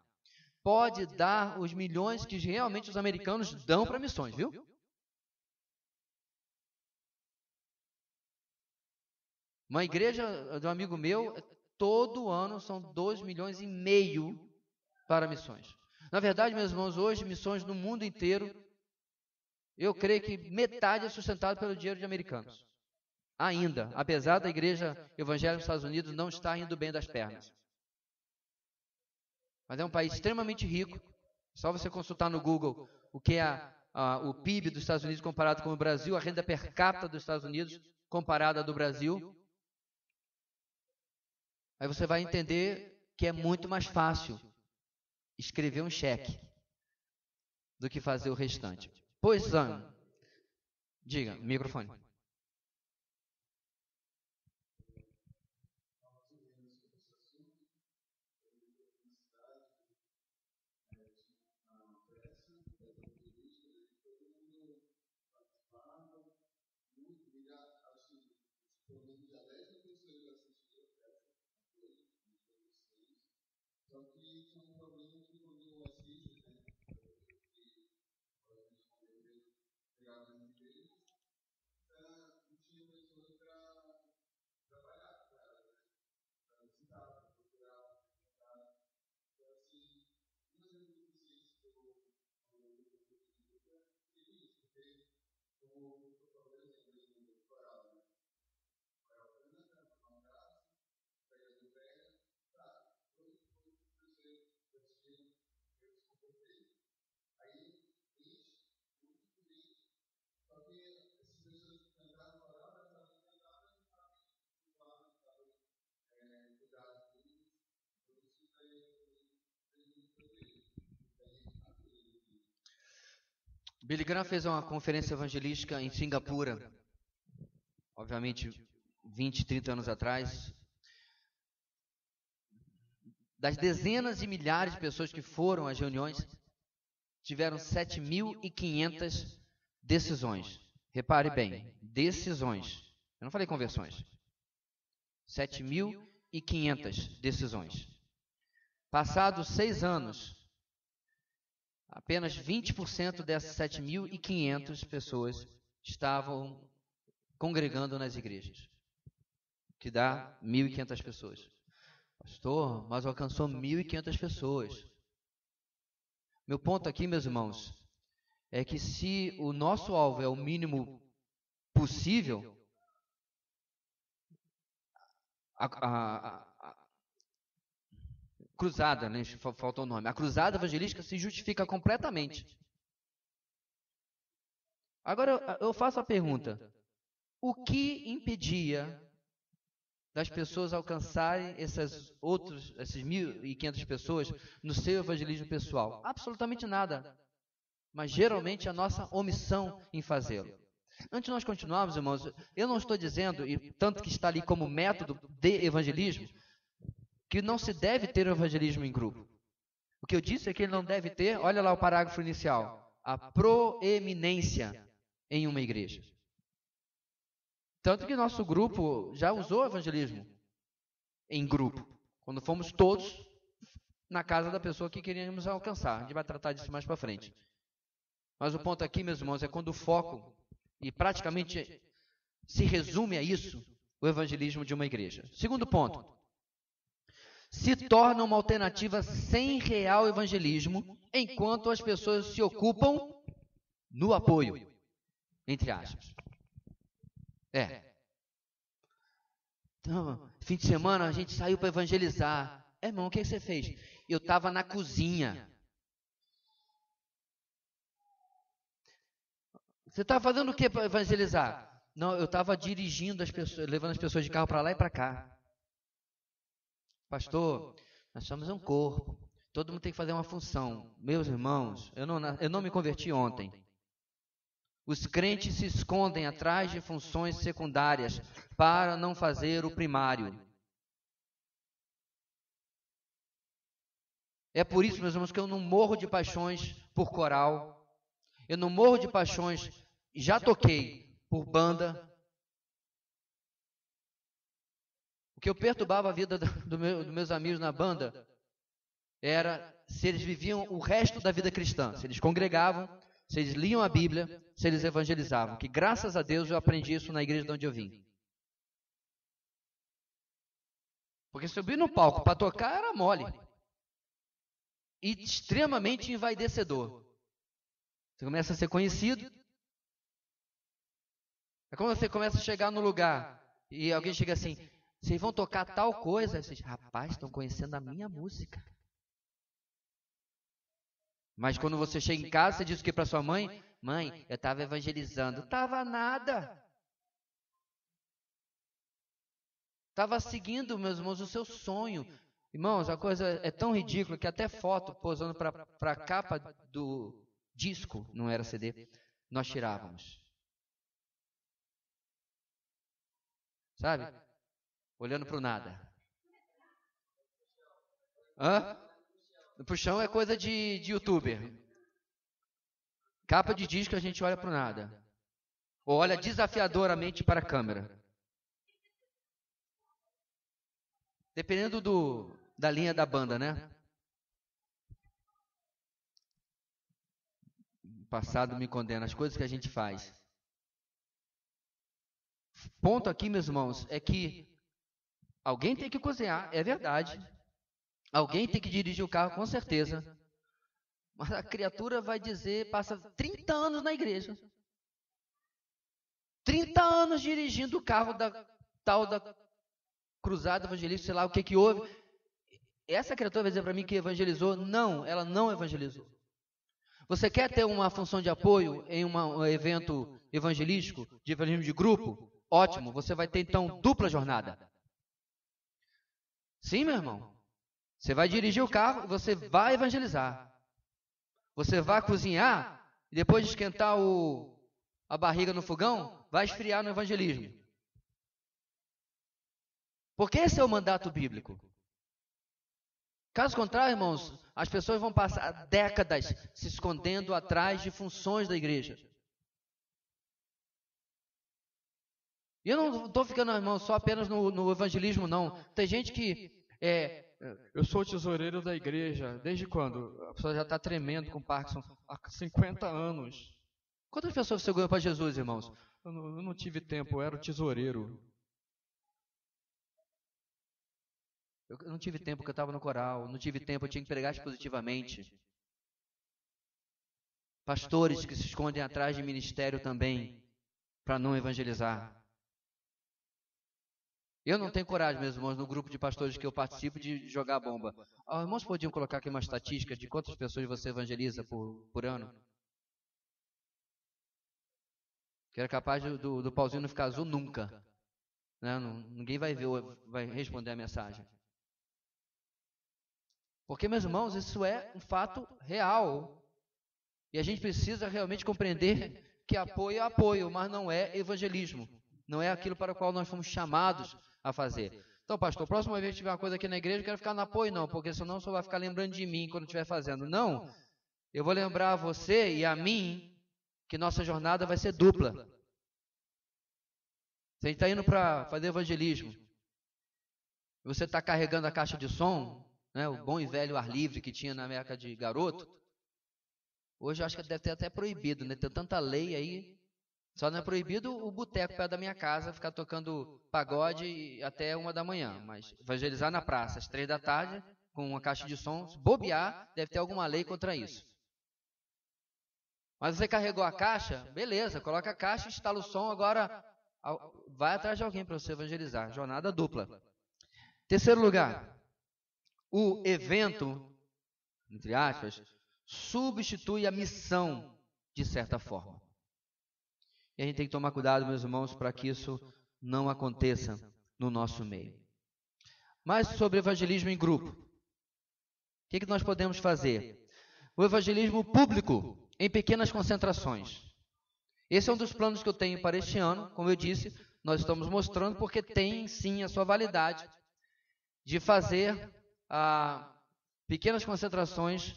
Speaker 1: Pode dar os milhões que realmente os americanos dão para missões, viu? Uma igreja de um amigo meu, todo ano são 2,5 milhões para missões. Na verdade, meus irmãos, hoje missões no mundo inteiro, eu creio que metade é sustentada pelo dinheiro de americanos. Ainda, apesar da igreja evangélica nos Estados Unidos não estar indo bem das pernas. Mas é um país extremamente rico. Só você consultar no Google o que é o PIB dos Estados Unidos comparado com o Brasil, a renda per capita dos Estados Unidos comparada à do Brasil. Aí você vai entender que é muito mais fácil escrever um cheque do que fazer o restante. Pois, diga, microfone.
Speaker 2: Só que tinha um problema que quando eu assisto, né, pegava nas igrejas, não tinha pessoas para trabalhar, para visitar, para procurar, para então, assim, uma das deficiências que eu seria isso, porque, como eu falei, exemplo, no doutorado, né, para a Ana, uma graça, pega do pé, tá, hoje você eu se comportei. Aí, isso, muito bonito. Só que essas pessoas tentaram falar, mas elas não tentaram cuidar deles. Por isso,
Speaker 1: Billy Graham fez uma conferência evangelística em Singapura, obviamente 20, 30 anos atrás. Das dezenas de milhares de pessoas que foram às reuniões, tiveram 7.500 decisões. Repare bem, decisões. Eu não falei conversões. 7.500 decisões. Passados 6 anos, apenas 20% dessas 7.500 pessoas estavam congregando nas igrejas, que dá 1.500 pessoas. Pastor, mas alcançou 1.500 pessoas. Meu ponto aqui, meus irmãos, é que se o nosso alvo é o mínimo possível, cruzada, né? Faltou o nome. A cruzada evangelística se justifica completamente. Agora eu faço a pergunta: o que impedia das pessoas alcançarem essas 1.500 pessoas no seu evangelismo pessoal? Absolutamente nada. Mas geralmente a nossa omissão em fazê-lo. Antes de nós continuarmos, irmãos, eu não estou dizendo, e tanto que está ali como método de evangelismo, que não se deve ter o evangelismo em grupo. O que eu disse é que ele não deve ter, olha lá o parágrafo inicial, a proeminência em uma igreja. Tanto que nosso grupo já usou evangelismo em grupo, quando fomos todos na casa da pessoa que queríamos alcançar. A gente vai tratar disso mais para frente. Mas o ponto aqui, meus irmãos, é quando o foco, e praticamente se resume a isso, o evangelismo de uma igreja. Segundo ponto, se torna uma alternativa sem real evangelismo, enquanto as pessoas se ocupam no apoio, entre aspas. Então, fim de semana a gente saiu para evangelizar. Irmão, o que você fez? Eu estava na cozinha. Você estava fazendo o que para evangelizar? Não, eu estava dirigindo as pessoas, levando as pessoas de carro para lá e para cá. Pastor, nós somos um corpo. Todo mundo tem que fazer uma função. Meus irmãos, eu não me converti ontem. Os crentes se escondem atrás de funções secundárias para não fazer o primário. É por isso, meus irmãos, que eu não morro de paixões por coral. Eu não morro de paixões, já toquei, por banda. O que eu perturbava a vida dos meus amigos na banda era se eles viviam o resto da vida cristã, se eles congregavam, se eles liam a Bíblia, se eles evangelizavam. Que graças a Deus eu aprendi isso na igreja de onde eu vim. Porque subir no palco para tocar era mole. E extremamente envaidecedor. Você começa a ser conhecido. É quando você começa a chegar no lugar e alguém chega assim, vocês vão tocar tal coisa? Vocês, rapaz, estão conhecendo a minha música. Mas quando você chega em casa, você diz o que para sua mãe? Mãe, eu estava evangelizando. Estava nada. Estava seguindo, meus irmãos, o seu sonho. Irmãos, a coisa é tão ridícula que até foto posando para a capa do disco, não era CD, nós tirávamos. Sabe? Olhando para o nada. Hã? Pro chão é coisa de youtuber. Capa de disco a gente olha para o nada. Ou olha desafiadoramente para a câmera. Dependendo da linha da banda, né? O passado me condena. As coisas que a gente faz. Ponto aqui, meus irmãos, é que alguém tem que cozinhar, é verdade. Alguém tem que dirigir o carro, com certeza. Mas a criatura vai dizer, passa 30 anos na igreja. 30 anos dirigindo o carro da tal da cruzada evangelista, sei lá o que houve. Essa criatura vai dizer para mim que evangelizou? Não, ela não evangelizou. Você quer ter uma função de apoio em um evento evangelístico, de evangelismo de grupo? Ótimo, você vai ter então dupla jornada. Sim, meu irmão. Você vai dirigir o carro e você vai evangelizar. Você vai cozinhar e depois de esquentar a barriga no fogão, vai esfriar no evangelismo. Porque esse é o mandato bíblico. Caso contrário, irmãos, as pessoas vão passar décadas se escondendo atrás de funções da igreja. E eu não estou ficando, irmão, só apenas no evangelismo, não. Tem gente que eu sou o tesoureiro da igreja. Desde quando? A pessoa já está tremendo com Parkinson. Há 50 anos. Quantas pessoas você ganhou para Jesus, irmãos? Eu não tive tempo, eu era o tesoureiro. Eu não tive tempo porque eu estava no coral. Não tive tempo, eu tinha que pregar expositivamente. Pastores que se escondem atrás de ministério também, para não evangelizar. Eu não tenho coragem, meus irmãos, no grupo de pastores que eu participo, de jogar bomba. Os irmãos podiam colocar aqui uma estatística de quantas pessoas você evangeliza por ano? Que era capaz do pauzinho não ficar azul nunca. Né? Ninguém vai ver, vai responder a mensagem. Porque, meus irmãos, isso é um fato real. E a gente precisa realmente compreender que apoio é apoio, mas não é evangelismo. Não é aquilo para o qual nós fomos chamados a fazer. Então, pastor, próxima vez que tiver uma coisa aqui na igreja, eu quero ficar no apoio, não, porque senão só vai ficar lembrando de mim quando estiver fazendo. Não, eu vou lembrar a você e a mim que nossa jornada vai ser dupla. Se a gente está indo para fazer evangelismo, você está carregando a caixa de som, né, o bom e velho ar livre que tinha na época de garoto, hoje eu acho que deve ter até proibido, né? Tem tanta lei aí. Só não é proibido o boteco perto da minha casa, ficar tocando pagode até 1 da manhã. Mas evangelizar na praça às 3 da tarde, com uma caixa de som, se bobear, deve ter alguma lei contra isso. Mas você carregou a caixa, beleza, coloca a caixa, instala o som, agora vai atrás de alguém para você evangelizar. Jornada dupla. Terceiro lugar, o evento, entre aspas, substitui a missão de certa forma. E a gente tem que tomar cuidado, meus irmãos, para que isso não aconteça no nosso meio. Mas sobre evangelismo em grupo, o que nós podemos fazer? O evangelismo público, em pequenas concentrações. Esse é um dos planos que eu tenho para este ano. Como eu disse, nós estamos mostrando porque tem sim a sua validade de fazer pequenas concentrações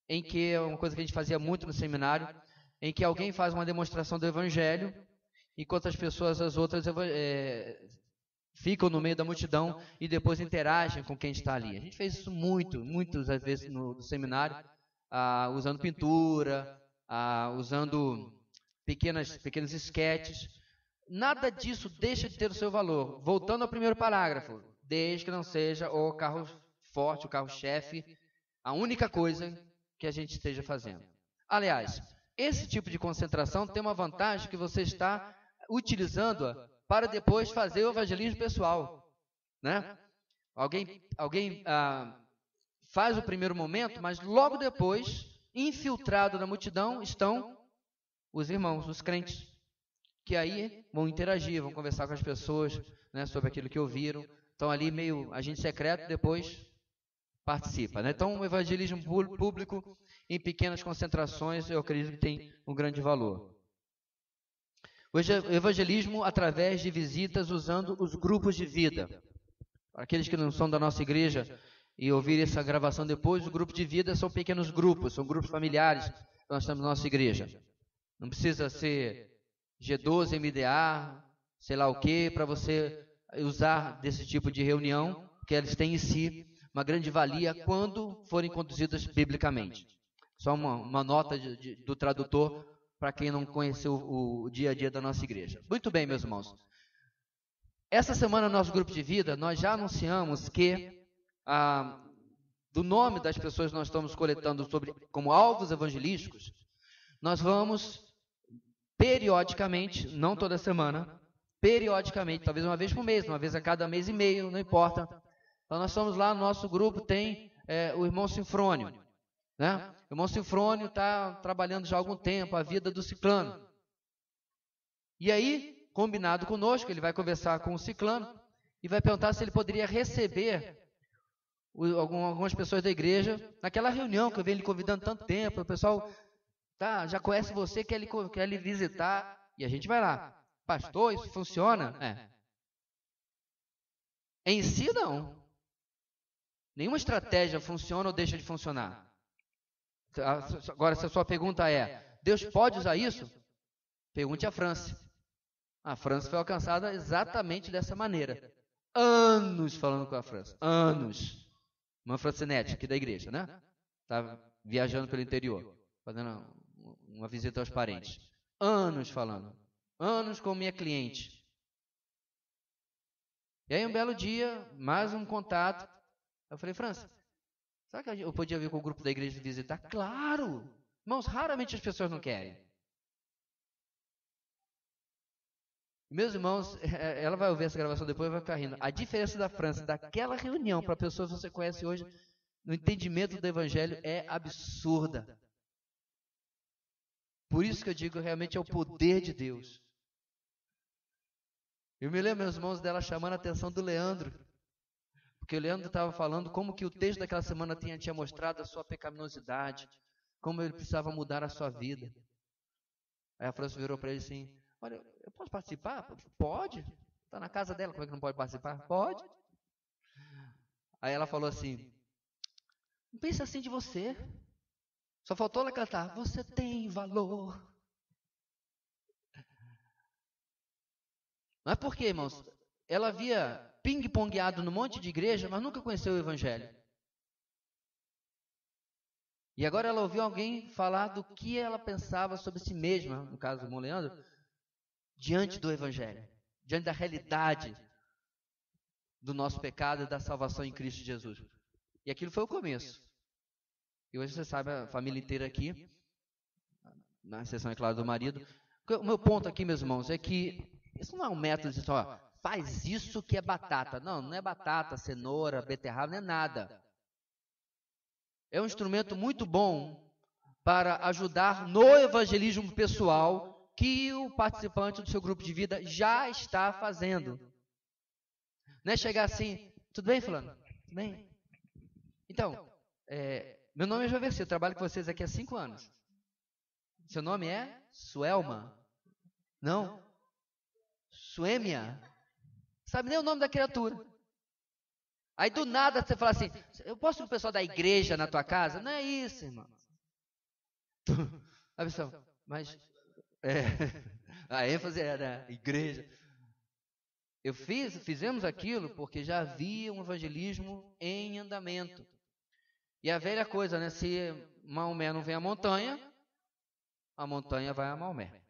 Speaker 1: em que é uma coisa que a gente fazia muito no seminário, em que alguém faz uma demonstração do evangelho, enquanto as pessoas, as outras, ficam no meio da multidão e depois interagem com quem está ali. A gente fez isso muitas vezes no seminário, usando pintura, usando pequenos esquetes. Nada disso deixa de ter o seu valor. Voltando ao primeiro parágrafo, desde que não seja o carro forte, o carro-chefe, a única coisa que a gente esteja fazendo. Aliás, esse tipo de concentração tem uma vantagem que você está utilizando-a para depois fazer o evangelismo pessoal. Né? Alguém faz o primeiro momento, mas logo depois, infiltrado na multidão, estão os irmãos, os crentes, que aí vão interagir, vão conversar com as pessoas, né, sobre aquilo que ouviram. Estão ali meio agente secreto, depois participa. Né? Então, o evangelismo público em pequenas concentrações, eu acredito que tem um grande valor. O evangelismo através de visitas usando os grupos de vida. Para aqueles que não são da nossa igreja e ouvirem essa gravação depois, o grupo de vida são pequenos grupos, são grupos familiares que nós temos na nossa igreja. Não precisa ser G12, MDA, sei lá o que, para você usar desse tipo de reunião, porque eles têm em si uma grande valia quando forem conduzidas biblicamente. Só uma nota do tradutor para quem não conheceu o dia a dia da nossa igreja. Muito bem, meus irmãos. Essa semana no nosso grupo de vida, nós já anunciamos que do nome das pessoas que nós estamos coletando como alvos evangelísticos, nós vamos periodicamente, não toda semana, periodicamente, talvez uma vez por mês, uma vez a cada mês e meio, não importa. Então nós estamos lá, no nosso grupo tem o irmão Sinfrônio. Né? O irmão Sinfrônio está trabalhando já há algum tempo a vida do ciclano. E aí, combinado conosco, ele vai conversar com o ciclano e vai perguntar se ele poderia receber algumas pessoas da igreja naquela reunião que eu venho lhe convidando tanto tempo. O pessoal já conhece você, quer lhe visitar, e a gente vai lá. Pastor, isso funciona? Em si, não. Nenhuma estratégia funciona ou deixa de funcionar. Agora, se a sua pergunta é, Deus pode usar isso? Pergunte à França. A França foi alcançada exatamente dessa maneira. Anos falando com a França. Anos. Uma francinete aqui da igreja, né? Estava viajando pelo interior, fazendo uma visita aos parentes. Anos falando. Anos com minha cliente. E aí, um belo dia, mais um contato. Eu falei, França, será que eu podia vir com o grupo da igreja visitar? Claro! Irmãos, raramente as pessoas não querem. Meus irmãos, ela vai ouvir essa gravação depois e vai ficar rindo. A diferença da França, daquela reunião para a pessoa que você conhece hoje, no entendimento do evangelho, é absurda. Por isso que eu digo, realmente é o poder de Deus. Eu me lembro, meus irmãos, dela chamando a atenção do Leandro. Porque o Leandro estava falando como que o texto daquela semana tinha mostrado a sua pecaminosidade, como ele precisava mudar a sua vida. Aí a França virou para ele assim, olha, eu posso participar? Pode. Está na casa dela, como é que não pode participar? Pode. Aí ela falou assim, não pense assim de você. Só faltou ela cantar, você tem valor. Não é porque, irmãos, ela havia ping-pongueado num monte de igreja, mas nunca conheceu o evangelho. E agora ela ouviu alguém falar do que ela pensava sobre si mesma, no caso do irmão Leandro, diante do evangelho, diante da realidade do nosso pecado e da salvação em Cristo Jesus. E aquilo foi o começo. E hoje você sabe, a família inteira aqui, na exceção, é claro, do marido. O meu ponto aqui, meus irmãos, é que isso não é um método de ó, faz isso que é batata. Não, não é batata, cenoura, beterraba, não é nada. É um instrumento muito bom para ajudar no evangelismo pessoal que o participante do seu grupo de vida já está fazendo. Não é chegar assim, tudo bem, fulano? Tudo bem? Então, meu nome é Joverci, eu trabalho com vocês aqui há 5 anos. Seu nome é Suelma? Não? Suêmia? Sabe nem o nome da criatura. Aí do nada você fala assim, eu posso ir com o pessoal da igreja na tua casa? Não é isso, irmão. A pessoa, mas a ênfase era igreja. Fizemos aquilo porque já havia um evangelismo em andamento. E a velha coisa, né? Se Maomé não vem à montanha, a montanha vai a Maomé.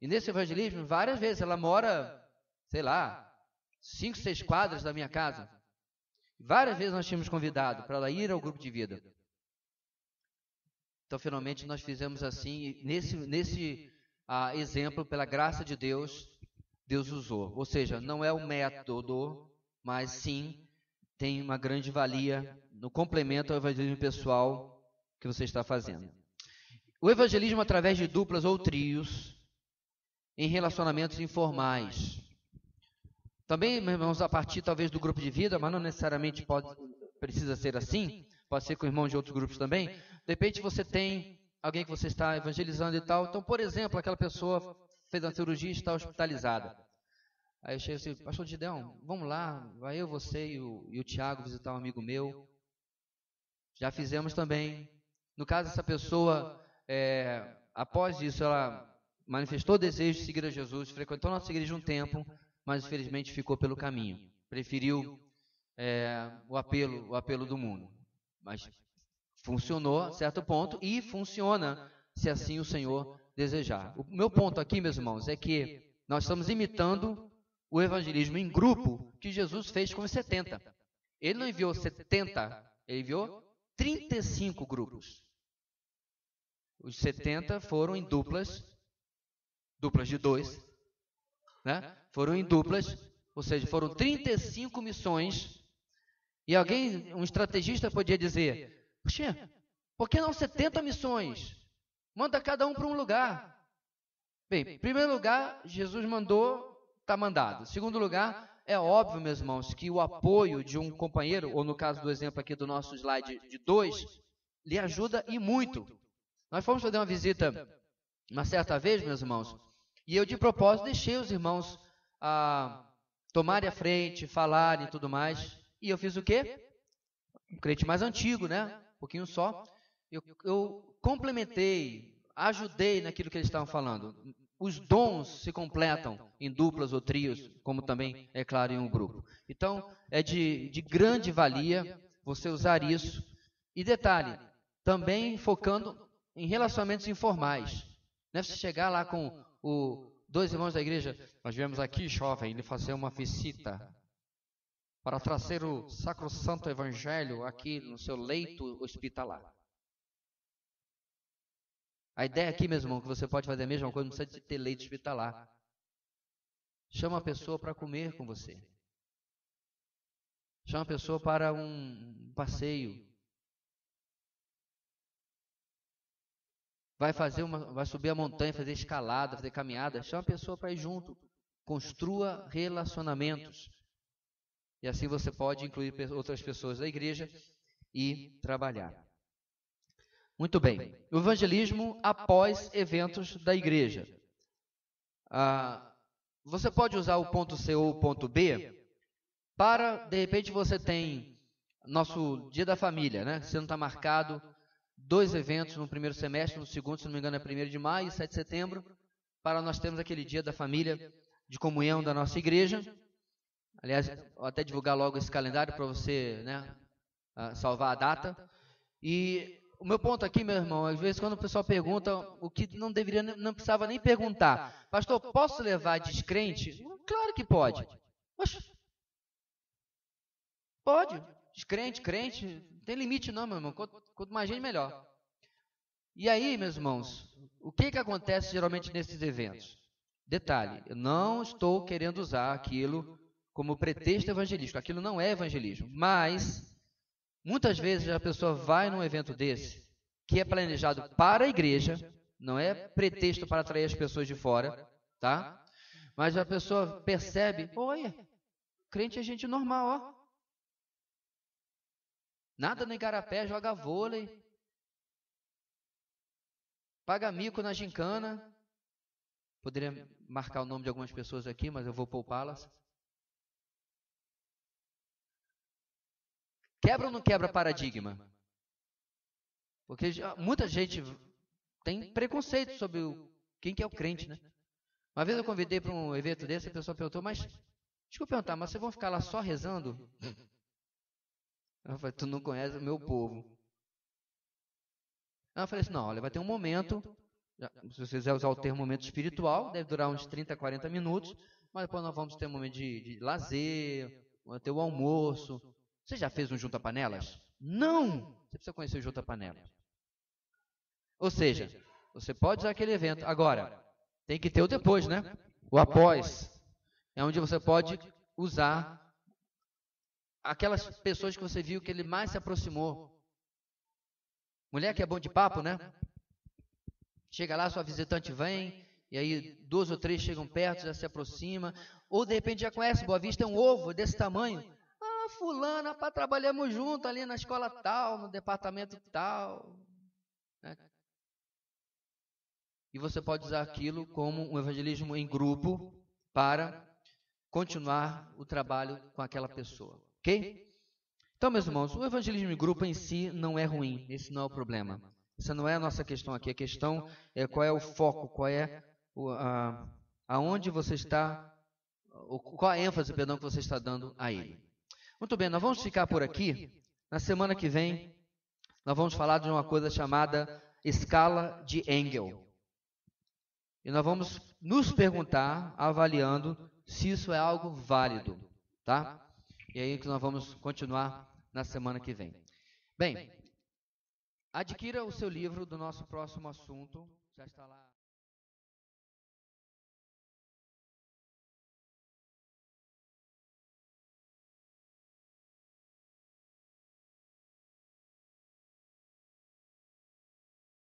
Speaker 1: E nesse evangelismo, várias vezes, ela mora, sei lá, 5, 6 quadras da minha casa. Várias vezes nós tínhamos convidado para ela ir ao grupo de vida. Então, finalmente, nós fizemos assim, nesse exemplo, pela graça de Deus, Deus usou. Ou seja, não é o método, mas sim tem uma grande valia no complemento ao evangelismo pessoal que você está fazendo. O evangelismo através de duplas ou trios, em relacionamentos informais. Também, meus irmãos, a partir talvez do grupo de vida, mas não necessariamente precisa ser assim, pode ser com irmãos de outros grupos também. De repente você tem alguém que você está evangelizando e tal. Então, por exemplo, aquela pessoa fez uma cirurgia e está hospitalizada. Aí eu chego assim, pastor Gideão, vamos lá, vai eu, você e o Tiago visitar um amigo meu. Já fizemos também. No caso, essa pessoa, após isso, ela manifestou desejo de seguir a Jesus, frequentou nossa igreja um tempo, mas infelizmente ficou pelo caminho. Preferiu o apelo do mundo. Mas funcionou a certo ponto e funciona se assim o Senhor desejar. O meu ponto aqui, meus irmãos, é que nós estamos imitando o evangelismo em grupo que Jesus fez com os 70. Ele não enviou 70, ele enviou 35 grupos. Os 70 foram em duplas de 2, né? Foram em duplas, ou seja, foram 35 missões. E alguém, um estrategista podia dizer, poxa, por que não 70 missões? Manda cada um para um lugar. Bem, em primeiro lugar, Jesus mandou, está mandado. Em segundo lugar, é óbvio, meus irmãos, que o apoio de um companheiro, ou no caso do exemplo aqui do nosso slide de 2, lhe ajuda e muito. Nós fomos fazer uma visita uma certa vez, meus irmãos, e eu de propósito deixei os irmãos tomarem a frente, falarem e tudo mais. E eu fiz o quê? Um crente mais antigo, né? Um pouquinho só. Eu complementei, ajudei naquilo que eles estavam falando. Os dons se completam em duplas ou trios, como também, é claro, em um grupo. Então, é de grande valia você usar isso. E detalhe, também focando em relacionamentos informais. Não é você chegar lá com dois irmãos da igreja, nós viemos aqui, jovem, lhe fazer uma visita para trazer o sacrosanto evangelho aqui no seu leito hospitalar. A ideia aqui, meu irmão, que você pode fazer a mesma coisa, não precisa ter leite hospitalar. Chama a pessoa para comer com você. Chama a pessoa para um passeio. Vai subir a montanha, fazer escalada, fazer caminhada. Chama a pessoa para ir junto. Construa relacionamentos. E assim você pode incluir outras pessoas da igreja e trabalhar. Muito bem. O evangelismo após eventos da igreja. Você pode usar o ponto C ou o ponto B para, de repente, você tem nosso Dia da Família, né? Se não está marcado, 2 eventos no primeiro semestre, no segundo, se não me engano, é 1º de maio e 7 de setembro, para nós termos aquele Dia da Família de comunhão da nossa igreja. Aliás, vou até divulgar logo esse calendário para você, né, salvar a data. E o meu ponto aqui, meu irmão, às vezes quando o pessoal pergunta o que não precisava nem perguntar. Pastor, posso levar descrente? Claro que pode. Poxa, pode. Descrente, crente, não tem limite não, meu irmão. Quanto mais gente, melhor. E aí, meus irmãos, o que acontece geralmente nesses eventos? Detalhe, eu não estou querendo usar aquilo como pretexto evangelístico. Aquilo não é evangelismo. Mas, muitas vezes a pessoa vai num evento desse, que é planejado para a igreja, não é pretexto para atrair as pessoas de fora, tá? Mas a pessoa percebe, olha, crente é gente normal, ó. Nada no igarapé, joga vôlei, paga mico na gincana. Poderia marcar o nome de algumas pessoas aqui, mas eu vou poupá-las. Quebra ou não quebra paradigma? Porque muita gente tem preconceito sobre quem que é o crente, né? Uma vez eu convidei para um evento desse, a pessoa perguntou, mas, deixa eu perguntar, mas vocês vão ficar lá só rezando? Eu falei, tu não conhece o meu povo. Aí eu falei assim, não, olha, vai ter um momento, se você quiser usar o termo momento espiritual, deve durar uns 30, 40 minutos, mas depois nós vamos ter um momento de lazer, vamos ter o almoço. Você já fez um junta-panelas? Não! Você precisa conhecer o junta-panelas. Ou seja, você pode usar aquele evento. Agora, tem que ter o depois, né? O após. É onde você pode usar aquelas pessoas que você viu que ele mais se aproximou. Mulher que é bom de papo, né? Chega lá, sua visitante vem, e aí 2 ou 3 chegam perto, já se aproxima. Ou de repente já conhece, Boa Vista é um ovo desse tamanho. Ah, fulana, pá, trabalhamos junto ali na escola tal, no departamento tal. Né? E você pode usar aquilo como um evangelismo em grupo para continuar o trabalho com aquela pessoa. Ok? Então, meus irmãos, o evangelismo em grupo em si não é ruim. Esse não é o problema. Essa não é a nossa questão aqui. A questão é qual é o foco, qual é aonde você está, qual a ênfase, perdão, que você está dando a ele. Muito bem, nós vamos ficar por aqui. Na semana que vem, nós vamos falar de uma coisa chamada escala de Engel. E nós vamos nos perguntar, avaliando, se isso é algo válido, tá? E aí que nós vamos continuar na semana que vem. Bem, adquira o seu livro do nosso próximo assunto, já está lá.